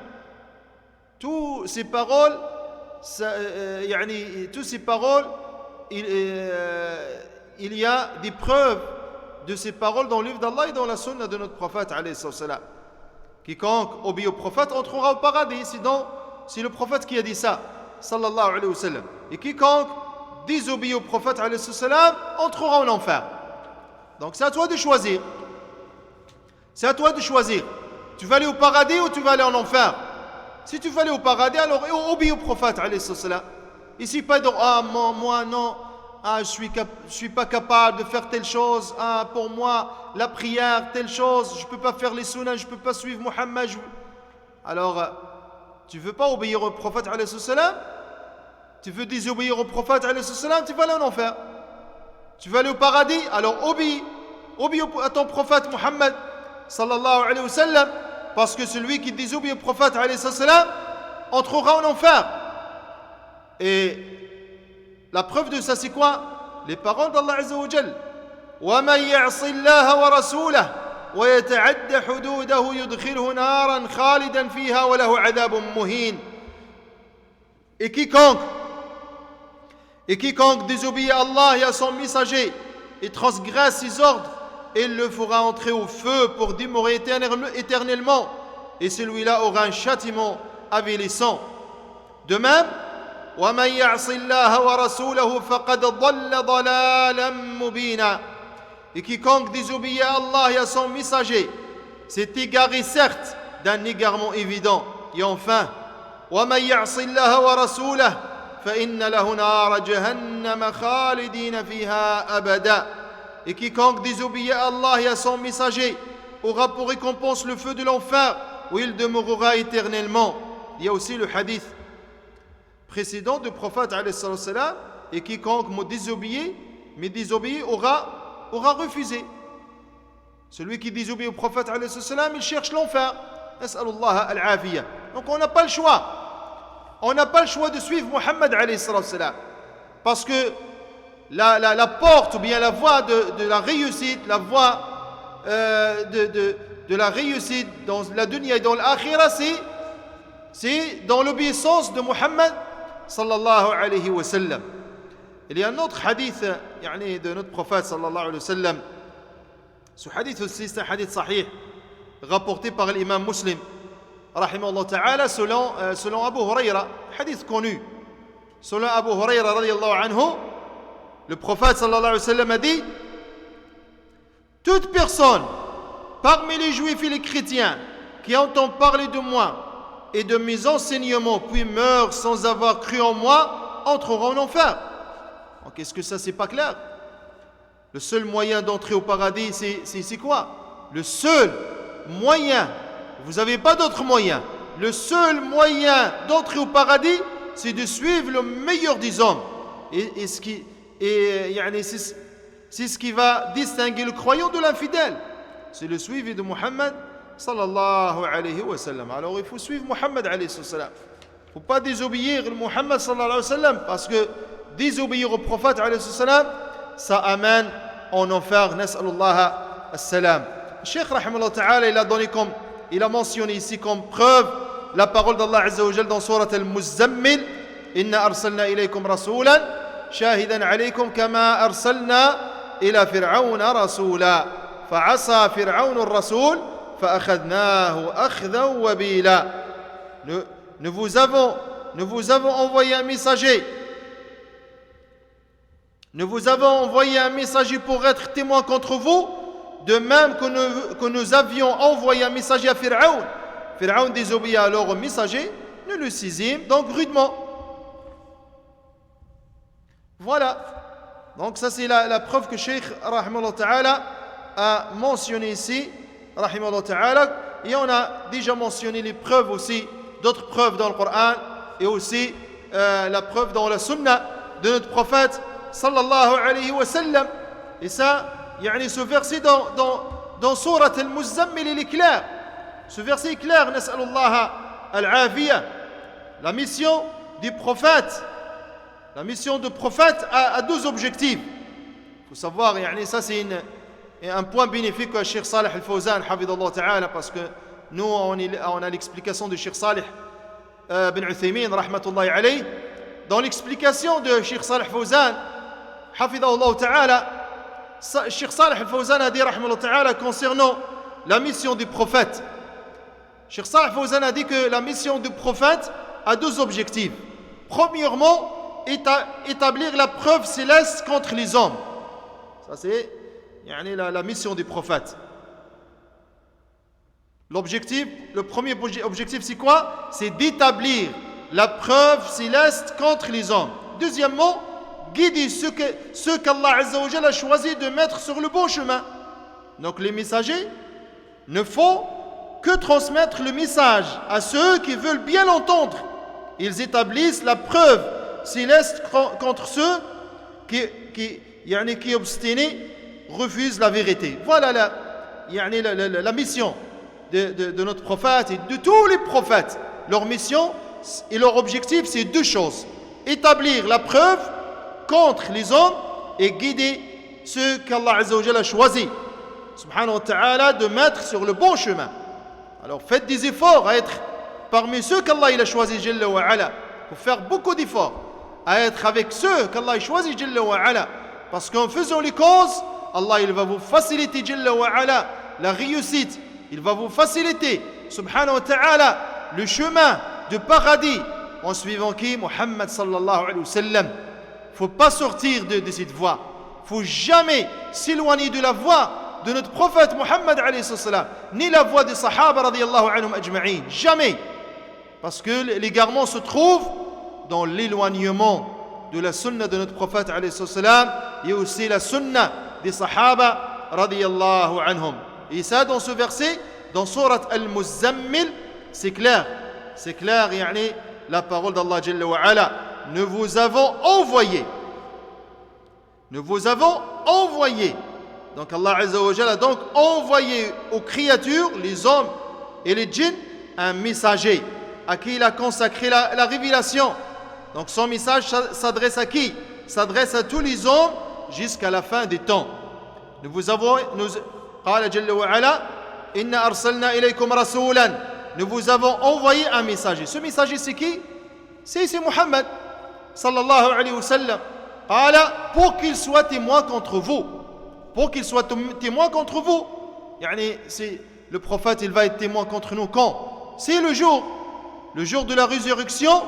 Toutes ces paroles, il y a des preuves de ces paroles dans le livre d'Allah et dans la sunna de notre prophète alayhi salam. Quiconque obéit au prophète entrera au paradis. C'est le prophète qui a dit ça, sallallahu alayhi wa sallam. Et quiconque désobéit au prophète alayhi salam entrera en enfer. Donc c'est à toi de choisir. C'est à toi de choisir. Tu vas aller au paradis ou tu vas aller en enfer? Si tu veux aller au paradis, alors obéis au prophète alayhi salam. Ici, pas de moi non, je suis pas capable de faire telle chose, pour moi, la prière, telle chose, je ne peux pas faire les sunnahs, je ne peux pas suivre Muhammad. Alors, tu ne veux pas obéir au prophète alayhi salam? Tu veux désobéir au prophète alayhi salam, tu vas aller en enfer. Tu veux aller au paradis, alors obéis à ton prophète Muhammad sallallahu alayhi wa sallam, parce que celui qui désobéit au prophète alayhi salam entrera en enfer. Et la preuve de ça, c'est quoi? Les paroles d'Allah Azza wa Jal. وَمَنْ يَعْصِ اللَّهَ وَرَسُولَهُ وَيَتَعَدَّ حُدُودَهُ يُدْخِلْهُ نَارًا خَالِدًا فِيهَا وَلَهُ عَذَابٌ مُهِينٌ. Et quiconque désobéit à Allah et à son messager et transgresse ses ordres, il le fera entrer au feu pour demeurer éternellement, et celui-là aura un châtiment avilissant. De même, وَمَنْ يَعْصِ اللَّهَ وَرَسُولَهُ فَقَدْ ضَلَّ ضَلَالًا مُبِينًا. Et quiconque désobéit à Allah et à son messager s'est égaré certes d'un égarement évident. Et enfin, وَمَنْ يَعْصِ اللَّهَ وَرَسُولَهُ فَإِنَّ لَهُ نَارَ جَهَنَّمَ خَالِدِينَ فِيهَا أَبَدًا. Et quiconque désobéit à Allah et à son messager aura pour récompense le feu de l'enfer où il demeurera éternellement. Il y a aussi le hadith précédent du prophète alayhi salam, et quiconque me désobéit aura refusé. Celui qui désobéit au prophète alayhi salam, il cherche l'enfer. Nas'alullah al-afiyah. Donc on n'a pas le choix. On n'a pas le choix de suivre Muhammad alayhi salam. parce que la porte ou bien la voie de la réussite, la voie de la réussite dans la dunya et dans l'akhira, c'est dans l'obéissance de Muhammad sallallahu alayhi wa sallam. Il y a un autre hadith de notre prophète sallallahu alayhi wa sallam. Ce hadith aussi, c'est un hadith sahih, rapporté par l'imam Muslim, rahimahullah ta'ala, selon Abu Huraira, hadith connu. Selon Abu Huraira radiyallahu anhu, le prophète sallallahu alayhi wa sallam a dit: toute personne parmi les juifs et les chrétiens qui entend parler de moi et de mes enseignements puis meurt sans avoir cru en moi entrera en enfer. Donc est-ce que ça c'est pas clair? Le seul moyen d'entrer au paradis, c'est quoi? Le seul moyen, vous n'avez pas d'autre moyen. Le seul moyen d'entrer au paradis, c'est de suivre le meilleur des hommes. Et c'est ce qui va distinguer le croyant de l'infidèle. C'est le suivi de Muhammad sallallahu alayhi wa sallam. Alors il faut suivre Muhammad alayhi wa sallam. Il ne faut pas désobéir le Muhammad sallallahu alayhi wa sallam, parce que désobéir au prophète alayhi wa sallam, ça amène en enfer. Nas'alullah as-salam. Le Cheikh rahimahullah ta'ala, il a mentionné ici comme preuve la parole d'Allah azza wa jal dans surat al-Muzammil: inna arsalna ilaykum rasulan shahidan alaykum kama arsalna ila fir'auna rasula fa'asa fir'aunu ar-rasul fa'akhadnahu akhdan wabila. Nous vous avons envoyé un messager. Nous vous avons envoyé un messager pour être témoin contre vous, de même que nous avions envoyé un messager à Pharaon. Pharaon désobéit alors au messager, nous le saisîmes donc rudement. Voilà. Donc ça c'est la preuve que Cheikh rahimahullah ta'ala a mentionné ici, rahimahullah ta'ala. Et on a déjà mentionné les preuves aussi, d'autres preuves dans le Coran, et aussi la preuve dans la sunna de notre prophète sallallahu alayhi wa sallam. Et ça, ce verset dans surat al-Muzammil, il est clair. Ce verset est clair. Nas'alullah al-afiyah. La mission du prophète, a deux objectifs. Il faut savoir, ça c'est un point bénéfique à Cheikh Salih al-Fawzan, hafidallah ta'ala, parce que nous, on a l'explication de Cheikh Salih bin Uthaymin, rahmatullahi alayhi. Dans l'explication de Cheikh Salih al-Fawzan, hafidallah ta'ala, Cheikh Salih al-Fawzan a dit, rahmatullahi ta'ala, concernant la mission du prophète. Cheikh Salih al-Fawzan a dit que la mission du prophète a deux objectifs. Premièrement, établir la preuve céleste contre les hommes. Ça c'est la mission du prophète. Le premier objectif c'est quoi? C'est d'établir la preuve céleste contre les hommes. Deuxièmement, guider ceux qu'Allah azza wa jalla a choisi de mettre sur le bon chemin. Donc les messagers ne font que transmettre le message à ceux qui veulent bien l'entendre. Ils établissent la preuve céleste contre ceux qui obstinés refusent la vérité. Voilà la mission de notre prophète et de tous les prophètes. Leur mission et leur objectif, c'est deux choses: établir la preuve contre les hommes et guider ceux qu'Allah azza wa jalla a choisi, subhanahu wa ta'ala, de mettre sur le bon chemin. Alors faites des efforts à être parmi ceux qu'Allah a choisi, jalla wa ala. Il faut faire beaucoup d'efforts à être avec ceux qu'Allah a choisi, jalla wa ala, parce qu'en faisant les causes, Allah il va vous faciliter, jalla wa ala, la réussite. Il va vous faciliter, subhanahu wa ta'ala, le chemin de paradis en suivant qui? Muhammad sallallahu alayhi wa sallam. Il ne faut pas sortir de cette voie. Il ne faut jamais s'éloigner de la voie de notre prophète Muhammad alayhi sallam, ni la voie des sahaba radiyallahu anhum ajma'in. Jamais. Parce que l'égarement se trouve dans l'éloignement de la sunna de notre prophète alayhi sallam et aussi la sunna des sahaba radiyallahu anhum. Et ça, dans ce verset, dans surat al-Muzammil, c'est clair. C'est clair, la parole d'Allah Jalla wa Ala. Nous vous avons envoyé. Nous vous avons envoyé. Donc Allah Azza wa Jalla a donc envoyé aux créatures, les hommes et les djinns, un messager à qui il a consacré la révélation. Donc son message s'adresse à qui? s'adresse à tous les hommes jusqu'à la fin des temps. Nous vous avons envoyé un messager. Ce messager c'est qui? C'est Muhammad sallallahu alayhi wa sallam. Pour qu'il soit témoin contre vous. Pour qu'il soit témoin contre vous. Le prophète, il va être témoin contre nous quand? C'est le jour de la résurrection.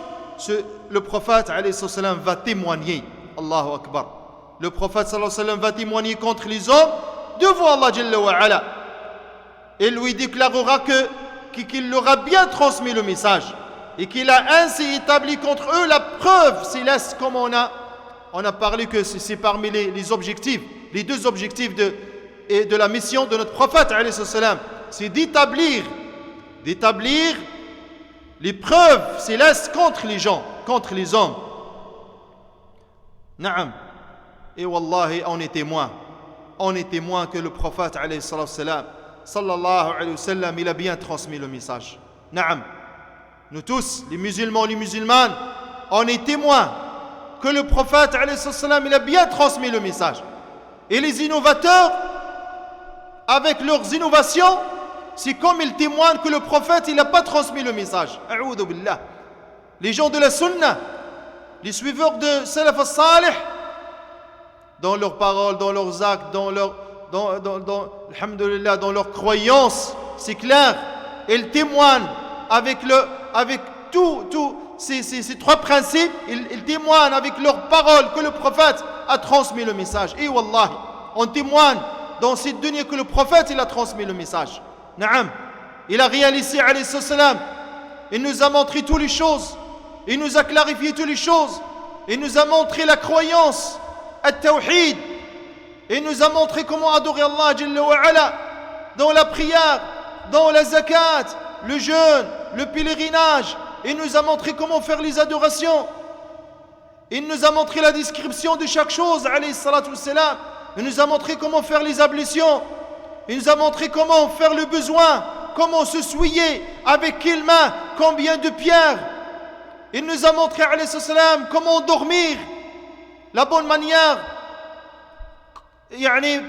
Le prophète alayhi salam va témoigner. Allahu Akbar. Le prophète sallallahu alayhi wa sallam va témoigner contre les hommes devant Allah Jalla wa Ala. Et lui déclarera qu'il leur a bien transmis le message et qu'il a ainsi établi contre eux la preuve céleste, comme on a parlé que c'est parmi les objectifs, les deux objectifs de la mission de notre prophète alayhi salam, c'est d'établir les preuves célestes contre les gens, contre les hommes. Naam. Et wallahi, on est témoin que le prophète alayhi salam, sallallahu alayhi wa sallam, il a bien transmis le message. Naam. Nous tous, les musulmans, les musulmanes, on est témoins que le prophète alayhi salam, il a bien transmis le message. Et les innovateurs, avec leurs innovations, c'est comme ils témoignent que le prophète, il n'a pas transmis le message. A'oudhu billah. Les gens de la sunna, les suiveurs de Salaf as-Salih, dans leurs paroles, dans leurs actes, dans leurs croyances, c'est clair. Ils témoignent avec tous ces trois principes. Ils témoignent avec leurs paroles que le prophète a transmis le message. Et wallahi, on témoigne dans cette dunya que le prophète, il a transmis le message. Naam. Il a réalisé, alayhi salam, il nous a montré toutes les choses. Il nous a clarifié toutes les choses. Il nous a montré la croyance, at-tawhid. Il nous a montré comment adorer Allah Jalla wa Ala dans la prière, dans la zakat, le jeûne, le pèlerinage. Il nous a montré comment faire les adorations. Il nous a montré la description de chaque chose, alayhi salatu wassalam. Il nous a montré comment faire les ablutions. Il nous a montré comment faire le besoin, comment se souiller, avec quelle main, combien de pierres. Il nous a montré, alayhi salam, comment dormir, la bonne manière,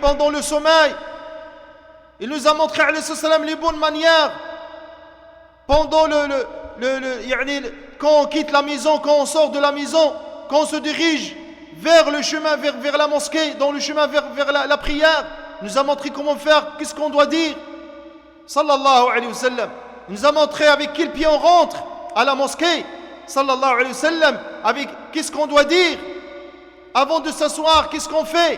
pendant le sommeil. Il nous a montré, alayhi salam, les bonnes manières pendant quand on quitte la maison, quand on sort de la maison, quand on se dirige vers le chemin, vers la mosquée, dans le chemin vers la prière. Il nous a montré comment faire, qu'est-ce qu'on doit dire. Sallallahu alayhi wa sallam. Il nous a montré avec quel pied on rentre à la mosquée. Sallallahu alayhi wa sallam. Avec qu'est-ce qu'on doit dire. Avant de s'asseoir, qu'est-ce qu'on fait.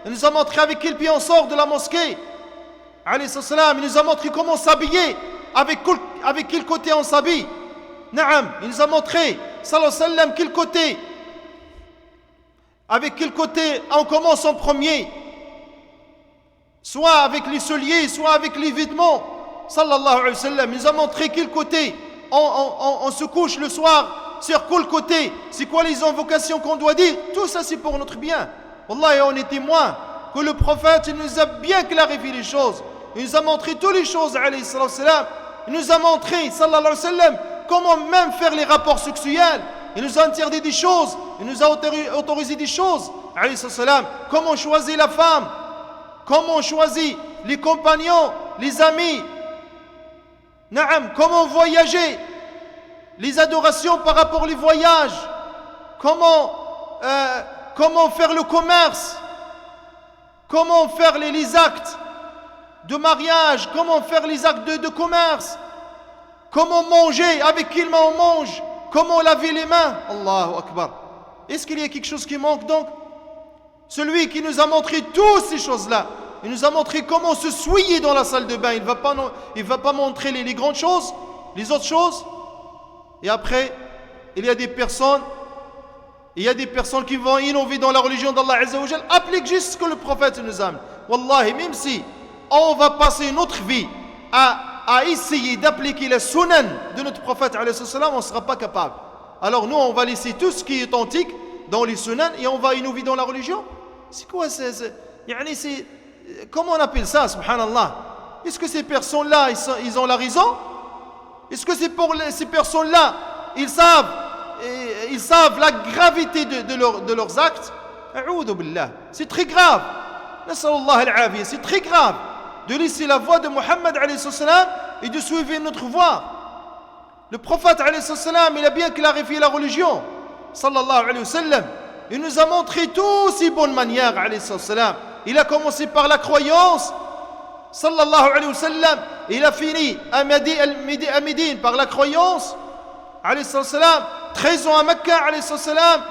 Il nous a montré avec quel pied on sort de la mosquée. Alayhi salam. Il nous a montré comment s'habiller. Avec quel côté on s'habille. Naam. Il nous a montré, sallallahu alayhi wa sallam, quel côté. Avec quel côté on commence en premier. Soit avec les souliers, soit avec les vêtements. Sallallahu alayhi wa sallam. Il nous a montré quel côté on se couche le soir, sur quel côté, c'est quoi les invocations qu'on doit dire. Tout ça c'est pour notre bien. Wallahi, on est témoin que le prophète, il nous a bien clarifié les choses. Il nous a montré toutes les choses, alayhi salam. Il nous a montré, sallallahu alayhi wa sallam, comment même faire les rapports sexuels. Il nous a interdit des choses, il nous a autorisé des choses, alayhi salam. Comment choisir la femme, comment on choisit les compagnons, les amis. Naam, comment voyager, les adorations par rapport aux voyages. Comment faire le commerce. Comment faire les actes de mariage. Comment faire les actes de commerce. Comment manger, avec quelle main on mange. Comment laver les mains. Allahu Akbar. Est-ce qu'il y a quelque chose qui manque donc? Celui qui nous a montré toutes ces choses-là. Il nous a montré comment se souiller dans la salle de bain. Il ne va pas montrer les grandes choses, les autres choses. Et après, il y a des personnes qui vont innover dans la religion d'Allah Azza wa Jal, appliquent juste ce que le prophète nous a. Wallahi, même si on va passer notre vie à essayer d'appliquer la sunan de notre prophète, on ne sera pas capable. Alors nous, on va laisser tout ce qui est authentique dans les sunan et on va innover dans la religion. C'est quoi comment on appelle ça, subhanallah? Est-ce que ces personnes-là, ils ont la raison? Est-ce que ces personnes-là, ils savent ils savent la gravité de leurs actes. A'oudhu billah. C'est très grave. Nas'alullah al-afiyah. C'est très grave de laisser la voie de Muhammad alayhi salam et de suivre notre voie. Le prophète alayhi salam, il a bien clarifié la religion. Sallallahu alayhi wa sallam. Il nous a montré tous ses bonnes manières alayhi salam. Il a commencé par la croyance. Sallallahu alayhi wa sallam. Il a fini à Médine par la croyance. Alayhi salam. 13 ans à Mecca alayhi salam.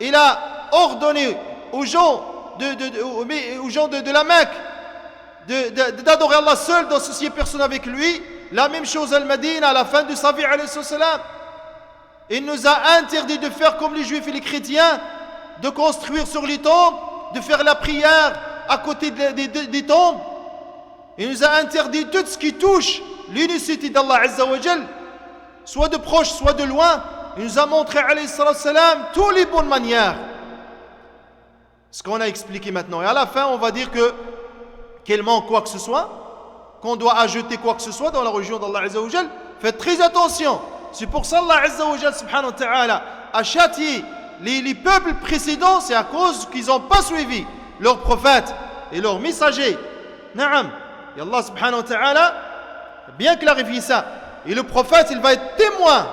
Il a ordonné aux gens de la Mecque d'adorer Allah seul, d'associer personne avec lui. La même chose à Al-Madina à la fin de sa vie alayhi salam. Il nous a interdit de faire comme les juifs et les chrétiens, de construire sur les tombes, de faire la prière à côté des tombes. Il nous a interdit tout ce qui touche l'unicité d'Allah Azza wa Jal, soit de proche, soit de loin. Il nous a montré alayhi salam toutes les bonnes manières. Ce qu'on a expliqué maintenant. Et à la fin, on va dire qu'il manque quoi que ce soit, qu'on doit ajouter quoi que ce soit dans la religion d'Allah Azza wa Jal. Faites très attention. C'est pour ça qu'Allah Azza wa Jal subhanahu wa ta'ala a châtié les peuples précédents. C'est à cause qu'ils n'ont pas suivi leurs prophètes et leurs messagers. Naam. Et Allah subhanahu wa ta'ala a bien clarifié ça. Et le prophète, il va être témoin.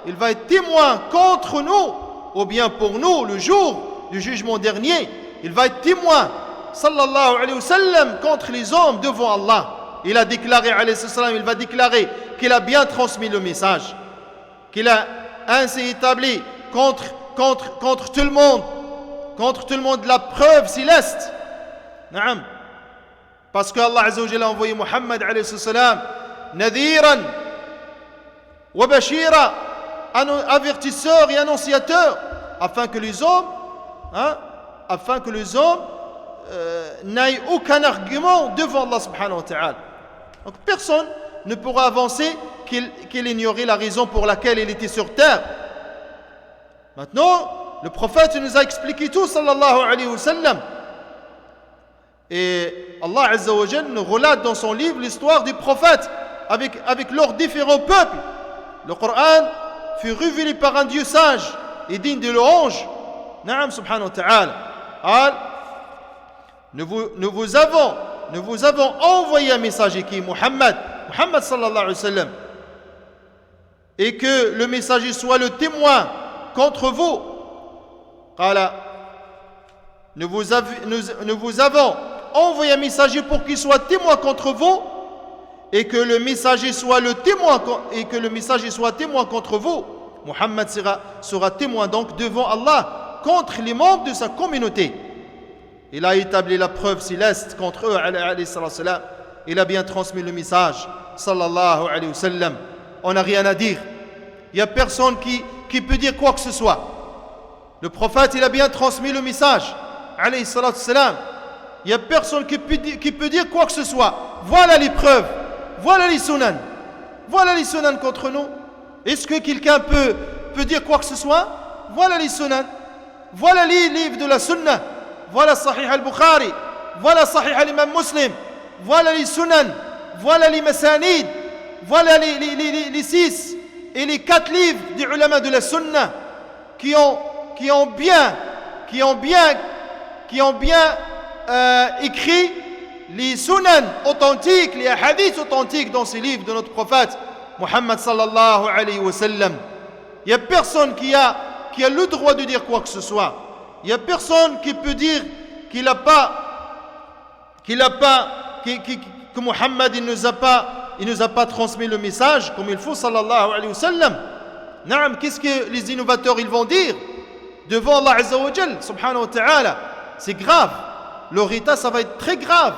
Il va être témoin contre nous, ou bien pour nous, le jour du jugement dernier. Il va être témoin, sallallahu alayhi wa sallam, contre les hommes devant Allah. Il a déclaré, alayhi salam, il va déclarer qu'il a bien transmis le message, qu'il a ainsi établi contre tout le monde la preuve céleste. Naam. Parce que Allah Azza wa Jalla a envoyé Muhammad alayhi salam nadhiran wa bashira, avertisseur et annonciateur, afin que les hommes n'aient aucun argument devant Allah subhanahu wa ta'ala. Donc personne ne pourra avancer qu'il ignorait la raison pour laquelle il était sur terre. Maintenant, le prophète nous a expliqué tout, sallallahu alayhi wa sallam. Et Allah Azza wa Jalla nous relate dans son livre l'histoire des prophètes avec leurs différents peuples. Le Coran fut révélé par un Dieu sage et digne de louange. Naam subhanahu wa ta'ala. Nous vous avons envoyé un messager qui est Muhammad sallallahu alayhi wa sallam, et que le messager soit le témoin contre vous. Nous vous avons envoyé un messager pour qu'il soit témoin contre vous, et que le messager soit témoin contre vous. Muhammad sera témoin donc devant Allah contre les membres de sa communauté. Il a établi la preuve céleste contre eux, alayhi salam. Il a bien transmis le message, sallallahu alayhi wa sallam. On n'a rien à dire. Il n'y a personne qui peut dire quoi que ce soit. Le prophète, il a bien transmis le message, alayhi salam. Il n'y a personne qui peut dire quoi que ce soit. Voilà les preuves. Voilà les sunan. Voilà les sunan contre nous. Est-ce que quelqu'un peut dire quoi que ce soit? Voilà les sunan. Voilà les livres de la sunna. Voilà Sahih al-Bukhari. Voilà Sahih al-Imam Muslim. Voilà les sunan. Voilà les masanid. Voilà les 6 et les 4 livres des ulama de la sunna qui ont bien écrit les sunan authentiques, les hadiths authentiques dans ces livres de notre prophète Muhammad sallallahu alayhi wa sallam. Il n'y a personne qui a le droit de dire quoi que ce soit. Il n'y a personne qui peut dire que Muhammad il nous a pas transmis le message comme il faut, sallallahu alayhi wa sallam. Naam, qu'est-ce que les innovateurs ils vont dire devant Allah Azza wa Jal subhanahu wa ta'ala? C'est grave. Leur état, ça va être très grave.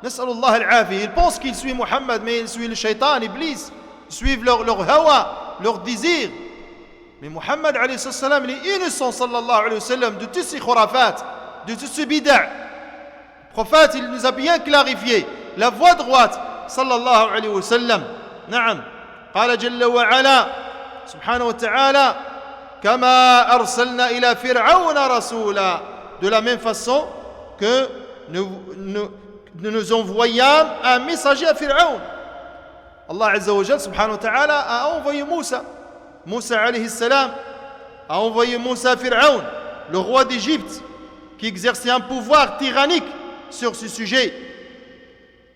Nas'alullah al-afiyah. Ils pensent qu'ils suivent Muhammad, mais ils suivent le shaitan, l'iblis. Ils suivent leur hawa, leur désir. Mais Muhammad alayhi salam, il est innocent, sallallahu alayhi wa sallam, de tous ces khurafat, de tous ces bid'a. Le prophète, il nous a bien clarifié la voie droite, sallallahu alayhi wa sallam. Naam. Qala jalla wa ala, subhanahu wa ta'ala, kama arsalna ila fir'auna rasula. De la même façon que nous envoyâmes un messager à Pharaon. Allah Azza wa Jal subhanahu wa ta'ala a envoyé Moussa. Moussa alayhi salam a envoyé Moussa à Pharaon, le roi d'Égypte, qui exerçait un pouvoir tyrannique sur ce sujet.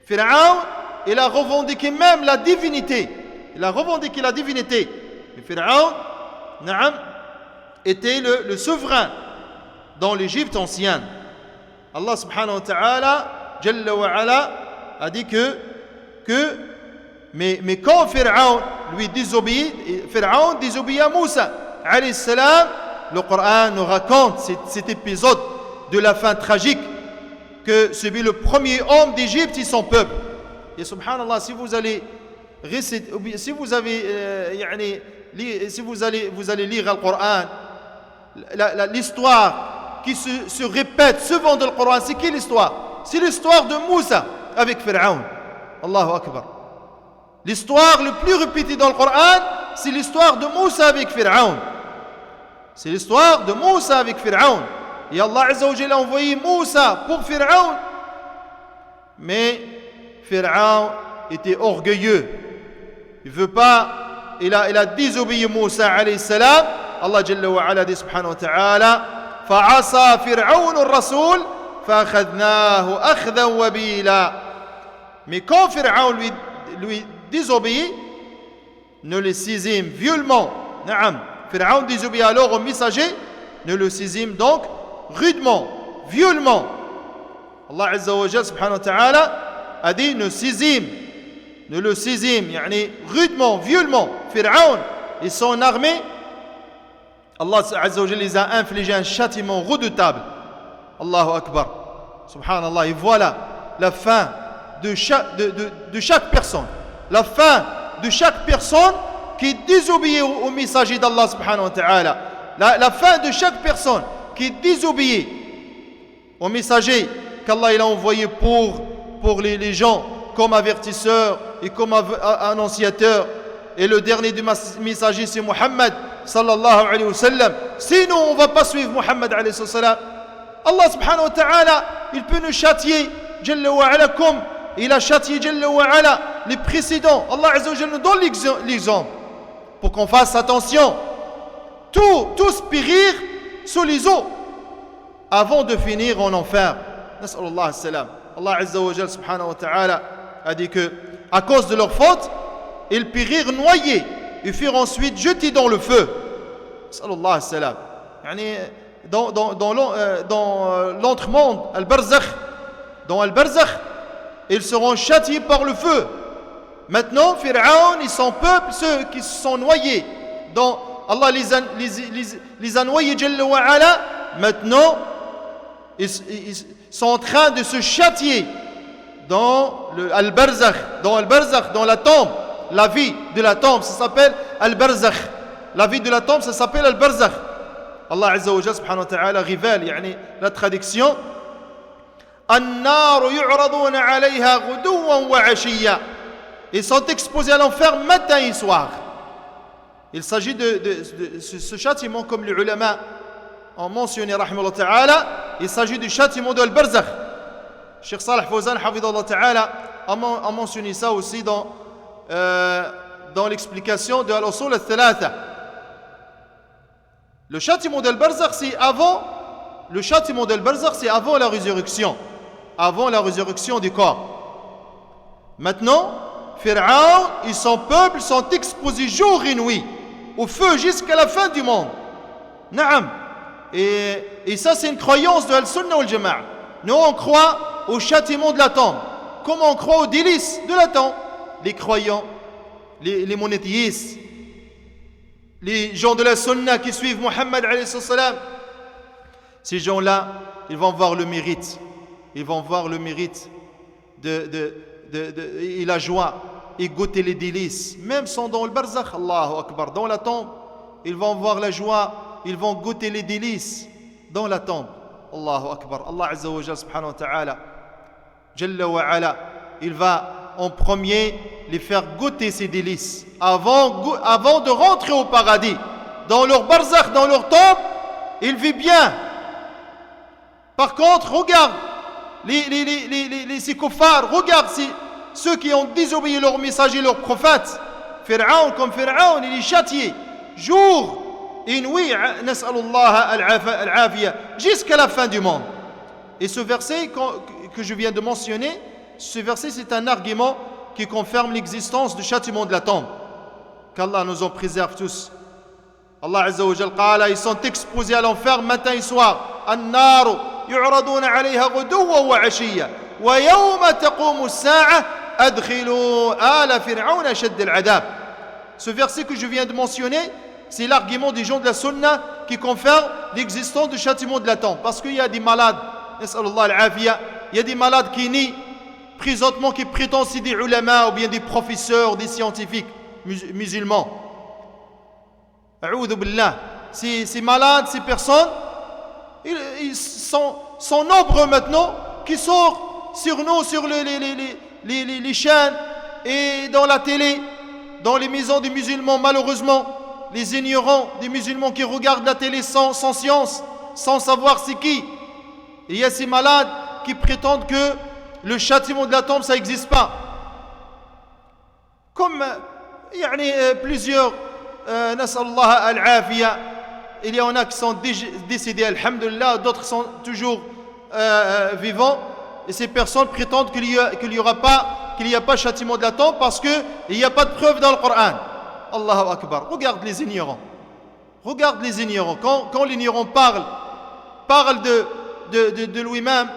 Pharaon, il a revendiqué même la divinité. Il a revendiqué la divinité. Et Pharaon, était le souverain dans l'Égypte ancienne. Allah subhanahu wa ta'ala, Jalla wa ala, a dit mais quand Pharaon lui désobéit, Pharaon désobéit à Moussa alayhi salam, le Coran nous raconte cet épisode de la fin tragique que subit le premier homme d'Égypte et son peuple. Et subhanallah, si vous allez réciter, si vous allez lire le Coran, l'histoire qui se répète souvent dans le Coran, c'est quelle histoire? C'est l'histoire de Moussa avec Pharaon. Allahu Akbar. L'histoire le plus répétée dans le Coran, c'est l'histoire de Moussa avec Pharaon. C'est l'histoire de Moussa avec Pharaon. Et Allah Azza wa Jalla a envoyé Moussa pour Pharaon. Mais Pharaon était orgueilleux. Il veut pas, il a désobéi Moussa alayhi salam. Allah Jalla wa Ala dit subhanahu wa ta'ala, فعصى فرعون الرسول فأخذناه أخذا وبيلا. Mais quand Pharaon lui désobéit, ne le saisîmes violemment. Pharaon désobéit alors au messager, ne le saisîmes donc rudement, violemment. Allah Azza wa Jalla subhanahu wa ta'ala a dit ne le saisîmes, rudement, violemment. Pharaon et son armée, Allah Azza wa Jalla les a infligé un châtiment redoutable. Allahu Akbar. Subhanallah. Et voilà la fin de chaque personne. La fin de chaque personne qui désobéit au messager d'Allah subhanahu wa ta'ala. La fin de chaque personne qui désobéit au messager qu'Allah il a envoyé pour les gens comme avertisseur et comme annonciateur. Et le dernier du messager c'est Muhammad sallallahu alayhi wa sallam. Sinon on ne va pas suivre Muhammad alayhi wa sallam. Allah subhanahu wa ta'ala il peut nous châtier Jalla wa ala comme il a châtié Jalla wa ala les précédents. Allah Azza wa Jalla nous donne l'exemple pour qu'on fasse attention. Tous périr sous les eaux avant de finir en enfer. Nas'alullah as-salam. Allah Azza wa Jalla subhanahu wa ta'ala a dit que à cause de leur faute, ils périrent noyés et furent ensuite jetés dans le feu. Nas'alullah as-salam. Dans l'entremonde, al-barzakh, dans al-barzakh, ils seront châtiés par le feu. Maintenant, Pharaon et son peuple, ceux qui se sont noyés, Allah les a noyés, Jalla wa ala. Maintenant, ils sont en train de se châtier dans al-barzakh, dans la tombe. La vie de la tombe, ça s'appelle al-barzakh. La vie de la tombe, ça s'appelle al-barzakh. Allah Azza wa Jalla subhanahu wa ta'ala révèle la traduction. An-nar yu'raduna 'alayha ghuduwan wa 'ashiyya. Ils sont exposés à l'enfer matin et soir. Il s'agit de ce châtiment comme les ulama ont mentionné rahimahullah ta'ala, il s'agit du châtiment de al-barzakh. Cheikh Salih Fawzan hafidhahullah ta'ala a mentionné ça aussi dans l'explication de al-usul al-thalatha. Le châtiment d'al-barzakh c'est avant la résurrection, avant la résurrection du corps. Maintenant, Pharaon et son peuple sont exposés jour et nuit au feu jusqu'à la fin du monde. Naam. Et ça c'est une croyance de Al-Sunnah wal Jama'a. Nous on croit au châtiment de la tombe, comme on croit aux délices de la tombe. Les croyants, les monothéistes, les gens de la Sunna qui suivent Muhammad alayhi salam, ces gens-là, ils vont voir le mérite. Ils vont voir le mérite et la joie et goûter les délices. Même sont dans le barzakh, Allahu Akbar, dans la tombe, ils vont voir la joie, ils vont goûter les délices dans la tombe. Allahu Akbar. Allah Azza wa Jalla subhanahu wa ta'ala, Jalla wa ala, il va en premier les faire goûter ces délices avant de rentrer au paradis. Dans leur barzakh, dans leur tombe, ils vivent bien. Par contre, regarde ces kuffars, regarde ceux qui ont désobéi leur messager, leur prophète. Pharaon, comme Pharaon, il est châtié jour et nuit, nas'alullah al-afiyah, jusqu'à la fin du monde. Et ce verset que je viens de mentionner, ce verset c'est un argument qui confirme l'existence du châtiment de la tombe. Qu'Allah nous en préserve tous. Allah Azza wa Jal qala, ils sont exposés à l'enfer matin et soir. An-naru yu'raduna 'alayha ghuduwwan wa 'ashiyya wa yawma taqumu as-sa'a adkhilu ala fir'auna ashadd al-'adab. Ce verset que je viens de mentionner, c'est l'argument des gens de la sunna qui confirme l'existence du châtiment de la tombe. Parce qu'il y a des malades, nas'alullah al-'afiyah, il y a des malades qui nient présentement, qui prétendent c'est des ulama ou bien des professeurs, des scientifiques musulmans. A'oudhu billah. Ces malades, ces personnes, ils sont nombreux maintenant qui sortent sur nous, sur les chaînes et dans la télé, dans les maisons des musulmans, malheureusement. Les ignorants des musulmans qui regardent la télé sans science, sans savoir c'est qui. Et il y a ces malades qui prétendent que le châtiment de la tombe, ça n'existe pas. Comme plusieurs, nas'allah al-afiyah, il y en a qui sont décédés, alhamdulillah, d'autres sont toujours vivants. Et ces personnes prétendent qu'il n'y a pas châtiment de la tombe parce qu'il n'y a pas de preuve dans le Coran. Allahu Akbar. Regarde les ignorants. Regarde les ignorants. Quand l'ignorant parle de lui-même,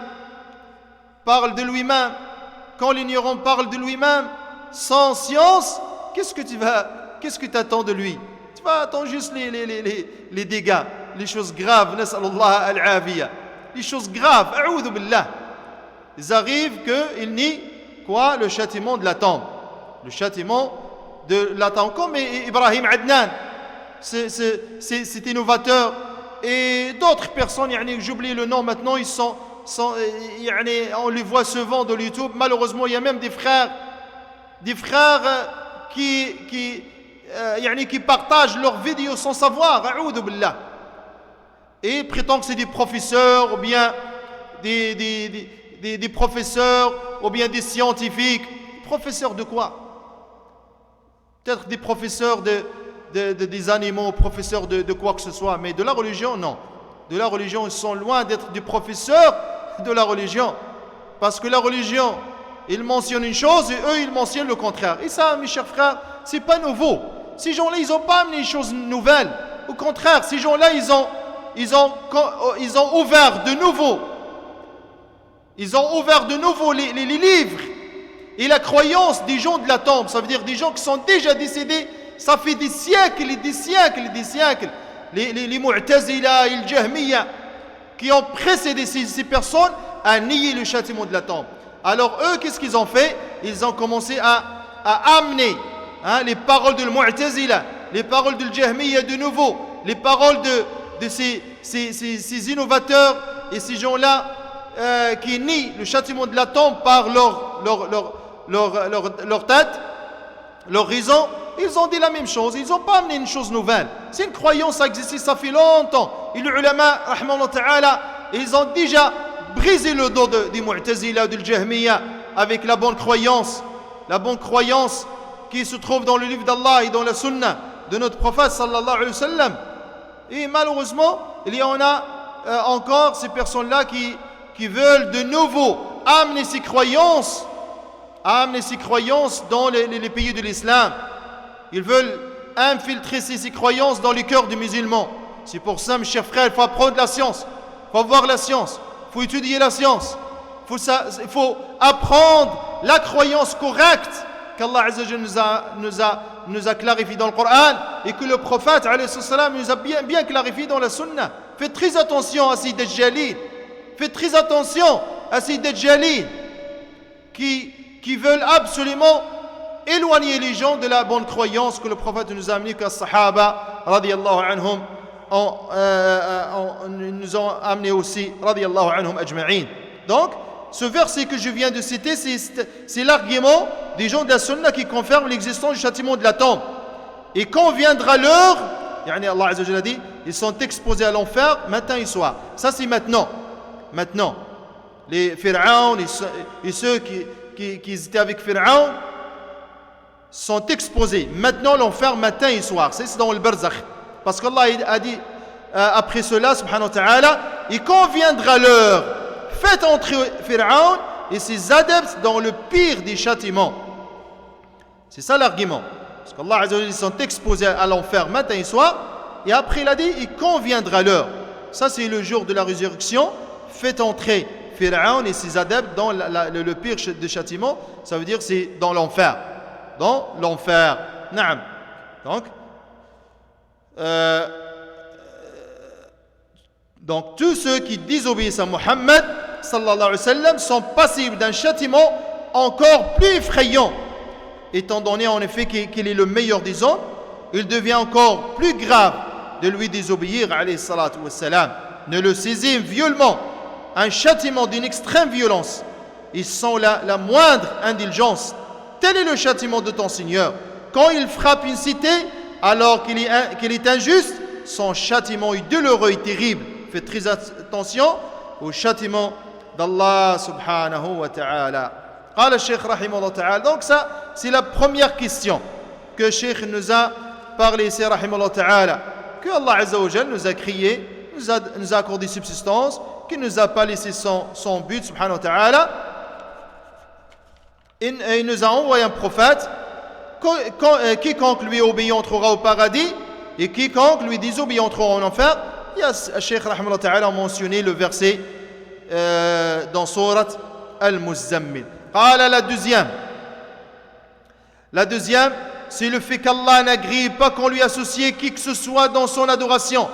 quand l'ignorant parle de lui-même, sans science, qu'est-ce que tu attends de lui? Tu vas attendre juste les dégâts, les choses graves, nas'alullah al-afiyah. Les choses graves, a'oudhu billah. Ils arrivent qu'ils nient quoi? Le châtiment de la tombe. Le châtiment de la tombe. Comme Ibrahim Adnan, c'est innovateur. Et d'autres personnes, j'oublie le nom maintenant, on les voit se vendre de YouTube. Malheureusement, il y a même des frères qui partagent leurs vidéos sans savoir, a'oudhu billah. Et prétendent que c'est des professeurs, ou bien des professeurs, ou bien des scientifiques. Professeurs de quoi? Peut-être des professeurs des animaux, professeurs de quoi que ce soit, mais de la religion, non. De la religion, ils sont loin d'être des professeurs de la religion. Parce que la religion, ils mentionnent une chose et eux, ils mentionnent le contraire. Et ça, mes chers frères, c'est pas nouveau. Ces gens-là, ils n'ont pas amené une chose nouvelle. Au contraire, ces gens-là, ils ont ouvert de nouveau. Ils ont ouvert de nouveau les livres et la croyance des gens de la tombe. Ça veut dire des gens qui sont déjà décédés. Ça fait des siècles et des siècles et des siècles. Les Mu'tazila et les Jahmiya qui ont précédé ces personnes à nier le châtiment de la tombe. Alors eux, qu'est-ce qu'ils ont fait? Ils ont commencé à amener les paroles de Mu'tazila, les paroles de Jahmiya de nouveau, les paroles de ces innovateurs et ces gens-là qui nient le châtiment de la tombe par leur tête, leur raison. Ils ont dit la même chose, ils n'ont pas amené une chose nouvelle. C'est une croyance, ça existe, ça fait longtemps. Et les ulama, rahmahullah ta'ala, ils ont déjà brisé le dos des Mu'tazila, de Jahmiya, avec la bonne croyance qui se trouve dans le livre d'Allah et dans la sunna de notre prophète sallallahu alayhi wa sallam. Et malheureusement, il y en a encore ces personnes-là qui veulent de nouveau amener ces croyances dans les pays de l'islam. Ils veulent infiltrer ces croyances dans les cœurs des musulmans. C'est pour ça, mes chers frères, il faut apprendre la science. Il faut voir la science. Il faut étudier la science. Il faut apprendre la croyance correcte qu'Allah Azza wa Jalla nous a clarifié dans le Coran et que le prophète alayhi salam nous a bien clarifié dans la sunna. Faites très attention à ces dajjalin. Faites très attention à ces dajjalin qui veulent absolument éloigner les gens de la bonne croyance que le prophète nous a amené, que les sahaba radiyallahu anhum nous ont amené aussi radiyallahu anhum ajma'in. Donc ce verset que je viens de citer, c'est l'argument des gens de la sunna qui confirment l'existence du châtiment de la tombe. Et quand viendra l'heure, Allah Azza wa Jalla dit, ils sont exposés à l'enfer matin et soir. Ça c'est maintenant. Les Pharaons et ceux qui étaient avec Pharaon, sont exposés. Maintenant, l'enfer matin et soir. C'est dans le barzakh. Parce qu'Allah a dit après cela, subhanahu wa ta'ala, il conviendra l'heure. Faites entrer Pharaon et ses adeptes dans le pire des châtiments. C'est ça l'argument. Parce qu'Allah Azza wa Jalla, ils sont exposés à l'enfer matin et soir. Et après, il a dit, il conviendra l'heure. Ça, c'est le jour de la résurrection. Faites entrer Pharaon et ses adeptes dans le pire des châtiments. Ça veut dire c'est dans l'enfer. Dans l'enfer. Naam. Donc, tous ceux qui désobéissent à Muhammad sallallahu alayhi wa sallam sont passibles d'un châtiment encore plus effrayant. Étant donné en effet qu'il est le meilleur des hommes, il devient encore plus grave de lui désobéir alayhi salatu wa salam. Ne le saisit violemment un châtiment d'une extrême violence. Ils sont la moindre indulgence. Tel est le châtiment de ton Seigneur. Quand il frappe une cité alors qu'il est injuste, son châtiment est douloureux et terrible. Faites très attention au châtiment d'Allah subhanahu wa ta'ala. قال الشيخ رحمه الله تعالى. Donc ça, c'est la première question que le Cheikh nous a parlé ici رحمه الله تعالى. Que Allah Azza wa Jalla nous a créé, nous a accordé subsistance, qu'il ne nous a pas laissé son but subhanahu wa ta'ala. Et il nous a envoyé un prophète. Quiconque lui obéit entrera au paradis et quiconque lui désobéit entrera en enfer. Il y a le Cheikh rahimahullah ta'ala a mentionné le verset dans Surat Al-Muzzammil. La deuxième, c'est le fait qu'Allah n'agrée pas qu'on lui associe qui que ce soit dans son adoration,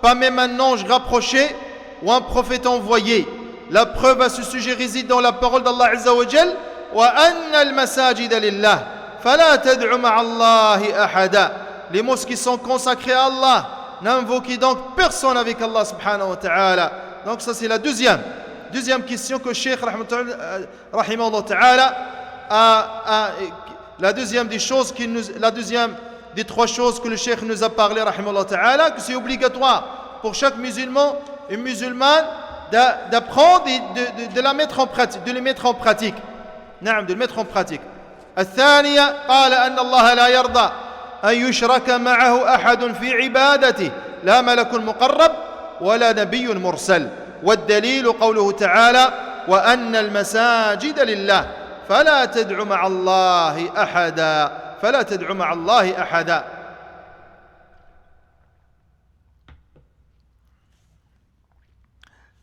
pas même un ange rapproché ou un prophète envoyé. La preuve à ce sujet réside dans la parole d'Allah Azza wa Jal: wa anna al-masajida lillah fala tad'u ma'a Allahi ahada. Les mosquées sont consacrées à Allah, n'invoquez donc personne avec Allah subhanahu wa ta'ala. Donc ça c'est la deuxième question que Cheikh rahimahullah ta'ala la deuxième des trois choses que le Cheikh nous a parlé rahimahullah ta'ala, que c'est obligatoire pour chaque musulman et musulmane d'apprendre et de la mettre en pratique, de le mettre en pratique. نعم, de le mettre en pratique. الثانية قال أن الله لا يرضى أن يشرك معه أحد في عبادته لا ملك مقرب ولا نبي مرسل والدليل قوله تعالى وأن المساجد لله فلا تدع مع الله أحدا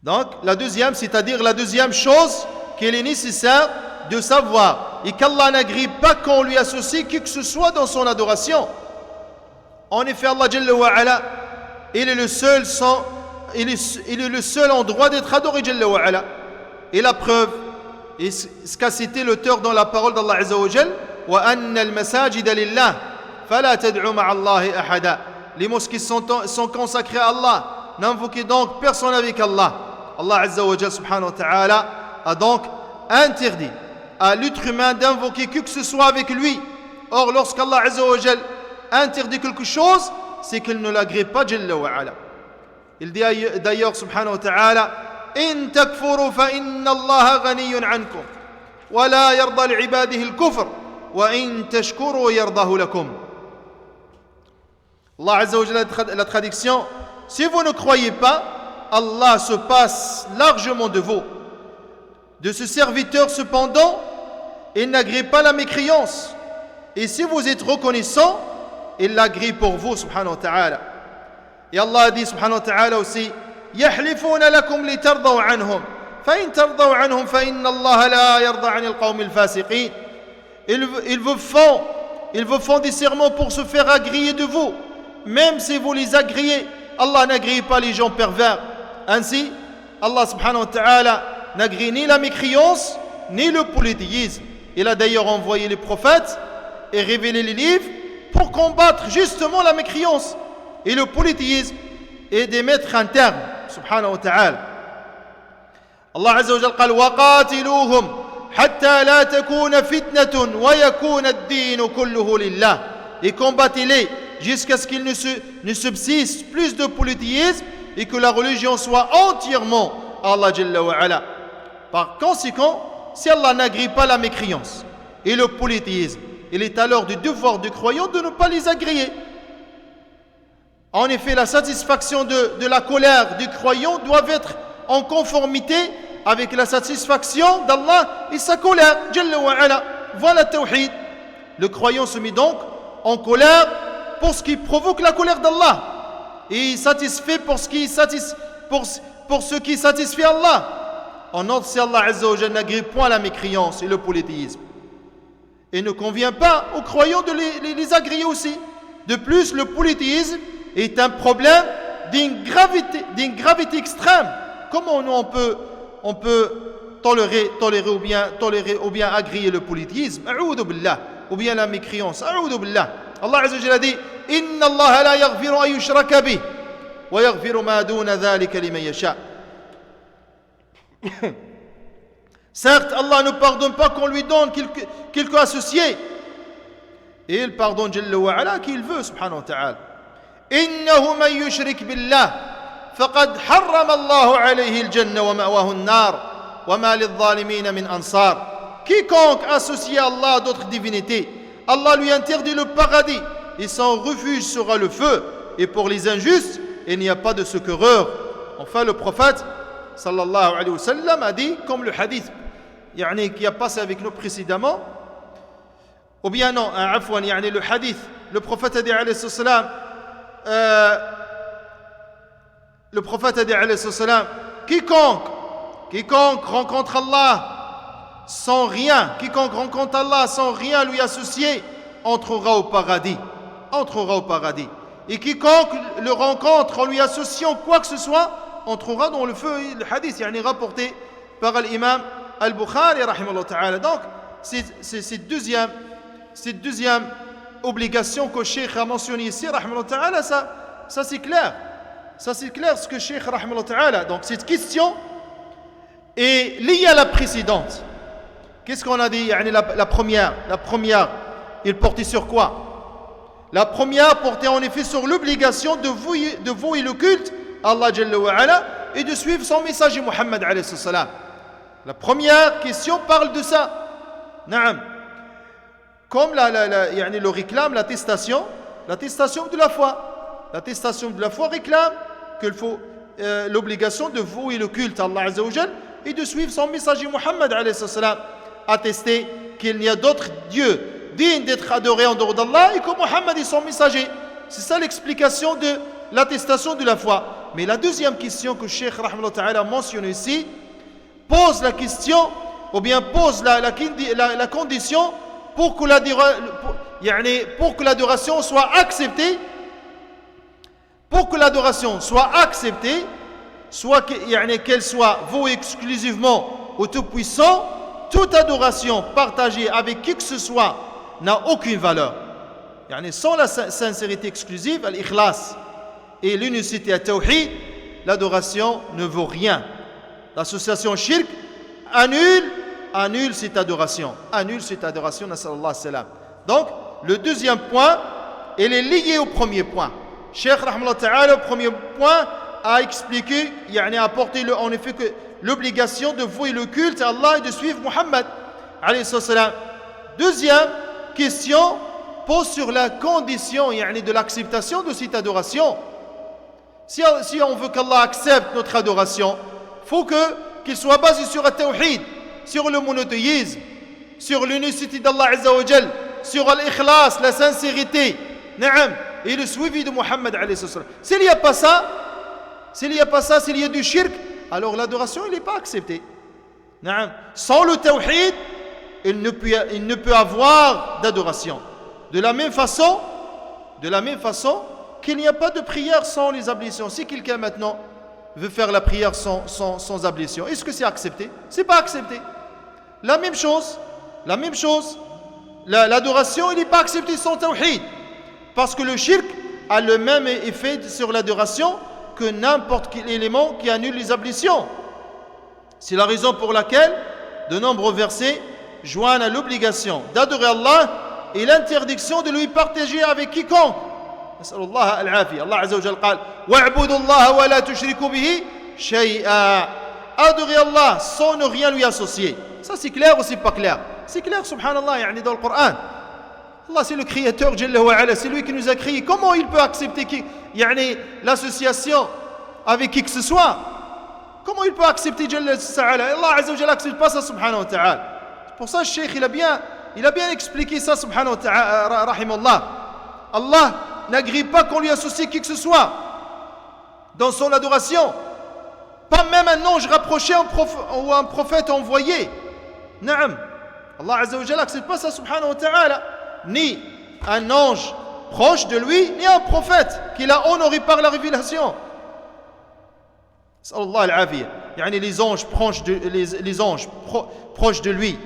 Donc la deuxième, c'est-à-dire la deuxième chose qu'il est nécessaire de savoir, et qu'Allah n'agrée pas qu'on lui associe qui que ce soit dans son adoration. En effet, Allah Jalla wa Ala, il est le seul en droit d'être adoré Jalla wa Ala. Et la preuve, et ce qu'a cité l'auteur dans la parole d'Allah Azza wa Jal: wa anna al-masajida lillah fala tad'u ma'a Allahi ahada. Les mosquées sont consacrées à Allah, n'invoquez donc personne avec Allah. Allah Azza wa Jal subhanahu wa ta'ala a donc interdit à l'être humain d'invoquer qui que ce soit avec lui. Or, lorsqu'Allah Azza wa Jal interdit quelque chose, c'est qu'il ne l'agrée pas Jalla wa Ala. Il dit d'ailleurs subhanahu wa ta'ala: in takfuru fa inna Allah ghaniyun ankum wa la yarda li'ibadihi al-kufr wa in tashkuru yardahu lakum. Allah Azza wa Jal, la traduction: si vous ne croyez pas, Allah se passe largement de vous. De ce serviteur cependant, il n'agrée pas la mécréance. Et si vous êtes reconnaissant, il l'agrée pour vous subhanahu wa ta'ala. Et Allah a dit subhanahu wa ta'ala aussi: يحلفون لكم لترضوا عنهم فإن ترضوا عنهم فإن الله لا يرضى عن القوم الفاسقين. Ils vous font des serments pour se faire agréer de vous. Même si vous les agréez, Allah n'agrée pas les gens pervers. Ainsi, Allah subhanahu wa ta'ala n'agrée ni la mécréance ni le polythéisme. Il a d'ailleurs envoyé les prophètes et révélé les livres pour combattre justement la mécréance et le polythéisme et de mettre un terme subhanahu wa ta'ala. Allah Azza wa Jalla قال وقاتلوهم حتى لا تكون فتنة ويكون الدين كله لله. Et combattez-les jusqu'à ce qu'il ne subsiste plus de polythéisme et que la religion soit entièrement Allah Jalla wa Ala. Par conséquent, si Allah n'agrée pas la mécréance et le polythéisme il est alors du devoir du croyant de ne pas les agréer. En effet, la satisfaction de la colère du croyant doit être en conformité avec la satisfaction d'Allah et sa colère. Jalla wa ala. Voilà le tawhid. Le croyant se met donc en colère pour ce qui provoque la colère d'Allah. Et il satisfait pour ce qui satisfait Allah. En ordre, si Allah Azza wa Jalla n'agrée point la mécréance et le polythéisme. Et ne convient pas aux croyants de les agréer aussi. De plus, le polythéisme est un problème d'une gravité extrême. Comment nous on peut tolérer ou bien agréer le polythéisme? A'oudou billah. Ou bien la mécréance. A'oudou billah. Allah Azza wa Jalla dit Inna Allah la yaghfiru an yushraka bih wa yaghfiru ma duna dhalika liman yasha. Certes, Allah ne pardonne pas qu'on lui donne quelque associé. Et il pardonne Jalla wa ala qui il veut, subhanahu wa ta'ala. إنه من يشرك بالله فقد حرم الله عليه الجنة ومأواه النار وما للظالمين من أنصار. Quiconque associe à Allah d'autres divinités, Allah lui interdit le paradis et son refuge sera le feu. Et pour les injustes, il n'y a pas de secoureur. Enfin, le prophète sallallahu alayhi wa sallam a dit, comme le hadith qui a passé avec nous précédemment, ou bien non, le hadith, le prophète a dit alayhi salam, le prophète a dit alayhi salam, quiconque rencontre Allah sans rien lui associer, entrera au paradis. Et quiconque le rencontre en lui associant quoi que ce soit, entrera dans le feu. Le hadith rapporté par l'imam al-Bukhari rahimahullah ta'ala. Donc cette deuxième obligation que le Cheikh a mentionné ici rahimahullah ta'ala, ça c'est clair ce que le Cheikh rahimahullah ta'ala. Donc cette question est liée à la précédente. Qu'est-ce qu'on a dit? La première, il portait sur quoi? La première portait en effet sur l'obligation de vouer le culte à Allah Jalla wa ala et de suivre son messager Muhammad alayhi salam. La première question parle de ça. Naam. Comme le réclame l'attestation de la foi. L'attestation de la foi réclame qu'il faut l'obligation de vouer le culte à Allah Azza wa Jalla et de suivre son messager Muhammad alayhi salam. Attester qu'il n'y a d'autres dieux dignes d'être adorés en dehors d'Allah et que Muhammad est son messager. C'est ça l'explication de l'attestation de la foi. Mais la deuxième question que Cheikh rahimahullah ta'ala mentionne ici pose la question ou bien pose la condition pour que l'adoration soit acceptée. Pour que l'adoration soit acceptée, soit qu'elle soit vouée exclusivement au Tout-Puissant, toute adoration partagée avec qui que ce soit n'a aucune valeur. Sans la sincérité exclusive, l'ikhlas et l'unicité à tawhid, l'adoration ne vaut rien. L'association shirk annule cette adoration. Nasallallahu salam. Donc, le deuxième point, il est lié au premier point. Cheikh rahmallah ta'ala, le premier point, a expliqué, a apporté en effet que l'obligation de vouer le culte à Allah et de suivre Muhammad alayhi salam. Deuxième question pose sur la condition de l'acceptation de cette adoration. Si on veut qu'Allah accepte notre adoration, il faut qu'il soit basé sur le tawhid, sur le monothéisme, sur l'unicité d'Allah Azza wa Jal, sur l'ikhlas, la sincérité, et le suivi de Muhammad alayhi salam. S'il n'y a pas ça, s'il y a du shirk, alors l'adoration n'est pas acceptée. Sans le tawhid, il ne peut avoir d'adoration. De la même façon qu'il n'y a pas de prière sans les ablutions. Si quelqu'un maintenant veut faire la prière sans ablution, est-ce que c'est accepté? C'est pas accepté. La même chose, l'adoration n'est pas acceptée sans tawhid. Parce que le shirk a le même effet sur l'adoration que n'importe quel élément qui annule les ablutions. C'est la raison pour laquelle de nombreux versets joignent à l'obligation d'adorer Allah et l'interdiction de lui partager avec quiconque. Nas'alullah al-afi. Allah Azza wa Jalla قال wa'budu Allah wa la tushriku bihi shay'a. Adorer Allah sans ne rien lui associer. Ça c'est clair ou c'est pas clair? C'est clair, subhanallah, dans le Coran. Allah c'est le créateur Jalla wa Ala, c'est lui qui nous a créés. Comment il peut accepter l'association avec qui que ce soit? Comment il peut accepter Jalla wa Ala? Allah Azza wa Jalla n'accepte pas ça subhanahu wa ta'ala. C'est pour ça le Cheikh il a bien expliqué ça subhanahu wa ta'ala rahimallah. Allah n'agrée pas qu'on lui associe qui que ce soit dans son adoration. Pas même un ange rapproché ou un prophète envoyé. Naam. Allah Azza wa Jalla n'accepte pas ça subhanahu wa ta'ala. Ni un ange proche de lui, ni un prophète qu'il a honoré par la révélation. Sallallahu al-afiyah. Yani les anges proches de lui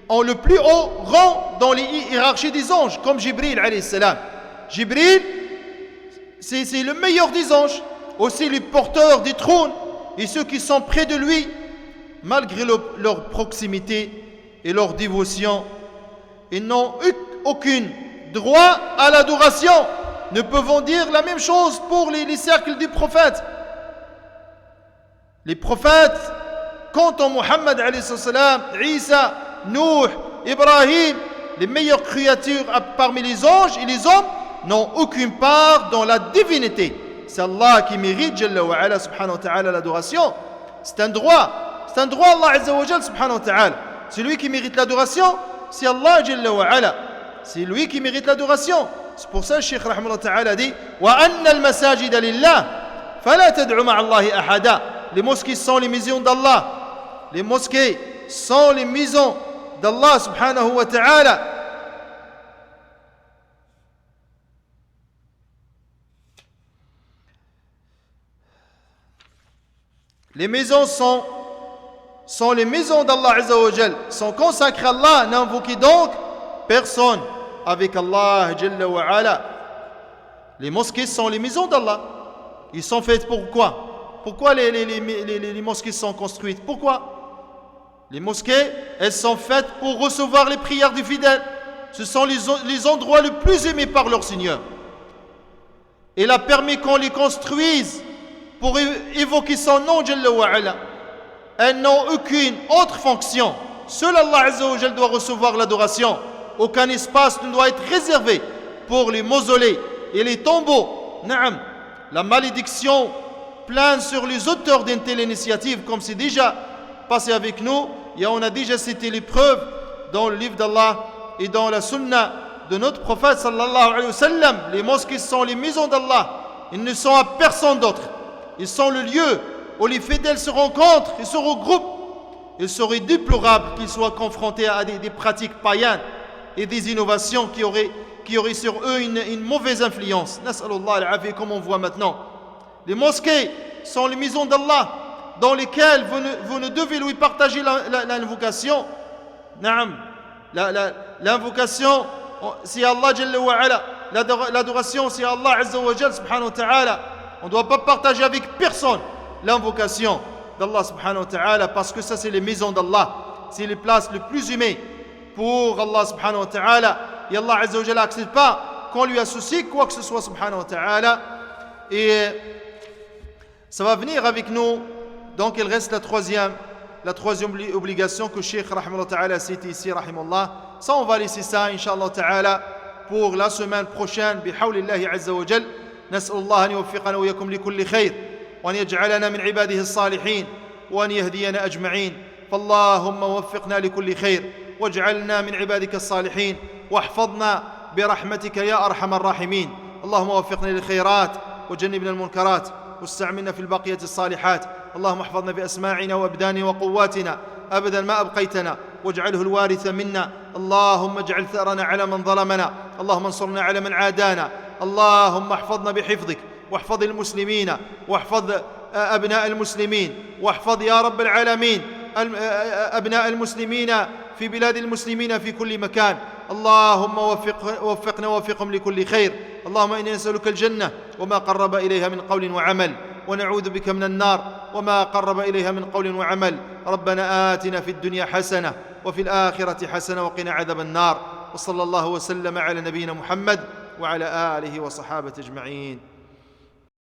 ont le plus haut rang dans les hiérarchies des anges, comme Jibril alayhi salam. Jibril, c'est le meilleur des anges. Aussi les porteurs des trônes et ceux qui sont près de lui, malgré leur proximité et leur dévotion, ils n'ont aucun droit à l'adoration. Ne pouvons dire la même chose pour les cercles des prophètes. Les prophètes, comptant Muhammad alayhi salam, Isa, Nuh, Ibrahim, les meilleures créatures parmi les anges et les hommes, n'ont aucune part dans la divinité. C'est Allah qui mérite Jalla wa Ala subhanahu wa ta'ala l'adoration. C'est un droit Allah Azza wa Jalla subhanahu wa ta'ala. C'est lui qui mérite l'adoration, c'est Allah Jalla wa Ala. C'est lui qui mérite l'adoration. C'est pour ça le Cheikh rahimahullah ta'ala dit wa anna al-masajida lillah fala tad'u ma'a Allahi ahada. Les mosquées sont les maisons d'Allah. Les mosquées sont les maisons d'Allah subhanahu wa ta'ala. Les maisons sont les maisons d'Allah Azza wa Jal, sont consacrées à Allah. N'invoquez donc personne avec Allah Jalla wa Ala. Les mosquées sont les maisons d'Allah. Ils sont faites pourquoi? Pourquoi les mosquées sont construites? Pourquoi? Les mosquées, elles sont faites pour recevoir les prières des fidèles. Ce sont les endroits les plus aimés par leur Seigneur. Il a permis qu'on les construise pour évoquer son nom Jalla wa Ala. Elles n'ont aucune autre fonction. Seul Allah Azza wa Jalla doit recevoir l'adoration. Aucun espace ne doit être réservé pour les mausolées et les tombeaux. Naam. La malédiction plane sur les auteurs d'une telle initiative, comme c'est déjà passé avec nous. Et on a déjà cité les preuves dans le livre d'Allah et dans la sunna de notre prophète sallallahu alayhi wa sallam. Les mosquées sont les maisons d'Allah. Ils ne sont à personne d'autre. Ils sont le lieu où les fidèles se rencontrent et se regroupent. Il serait déplorable qu'ils soient confrontés à des pratiques païennes et des innovations qui auraient sur eux une mauvaise influence. Nas'alullah al-afiyah, comme on voit maintenant. Les mosquées sont les maisons d'Allah dans lesquelles vous ne devez lui partager l'invocation. Naam. L'invocation, c'est Allah Jalla wa Ala. L'adoration, c'est Allah Azza wa Jalla subhanahu wa ta'ala. On ne doit pas partager avec personne l'invocation d'Allah subhanahu wa ta'ala, parce que ça c'est les maisons d'Allah, c'est les places les plus aimées pour Allah subhanahu wa ta'ala. Et Allah Azza wa Jalla n'accepte pas qu'on lui associe quoi que ce soit subhanahu wa ta'ala. Et ça va venir avec nous. Donc il reste la troisième obligation que Cheikh rahimahullah ta'ala cite ici rahimahullah. Ça on va laisser ça inshallah ta'ala pour la semaine prochaine bihawlillahi azza wa jal. نسأل الله أن يوفقنا وإياكم لكل خير وأن يجعلنا من عباده الصالحين وأن يهدينا أجمعين. فاللهم وفقنا لكل خير واجعلنا من عبادك الصالحين واحفظنا برحمتك يا أرحم الراحمين. اللهم وفقنا للخيرات وجنبنا المنكرات واستعملنا في البقية الصالحات. اللهم احفظنا بأسماعنا وأبداننا وقواتنا أبدا ما أبقيتنا واجعله الوارث منا. اللهم اجعل ثأرنا على من ظلمنا. اللهم انصرنا على من عادانا. اللهم احفظنا بحفظك واحفظ المسلمين واحفظ أبناء المسلمين واحفظ يا رب العالمين أبناء المسلمين في بلاد المسلمين في كل مكان. اللهم وفقنا ووفقهم لكل خير. اللهم إنا نسألك الجنة وما قرب إليها من قول وعمل ونعوذ بك من النار وما قرب إليها من قول وعمل. ربنا آتنا في الدنيا حسنة وفي الآخرة حسنة وقنا عذاب النار. وصلى الله وسلم على نبينا محمد وعلى آله وصحابه أجمعين.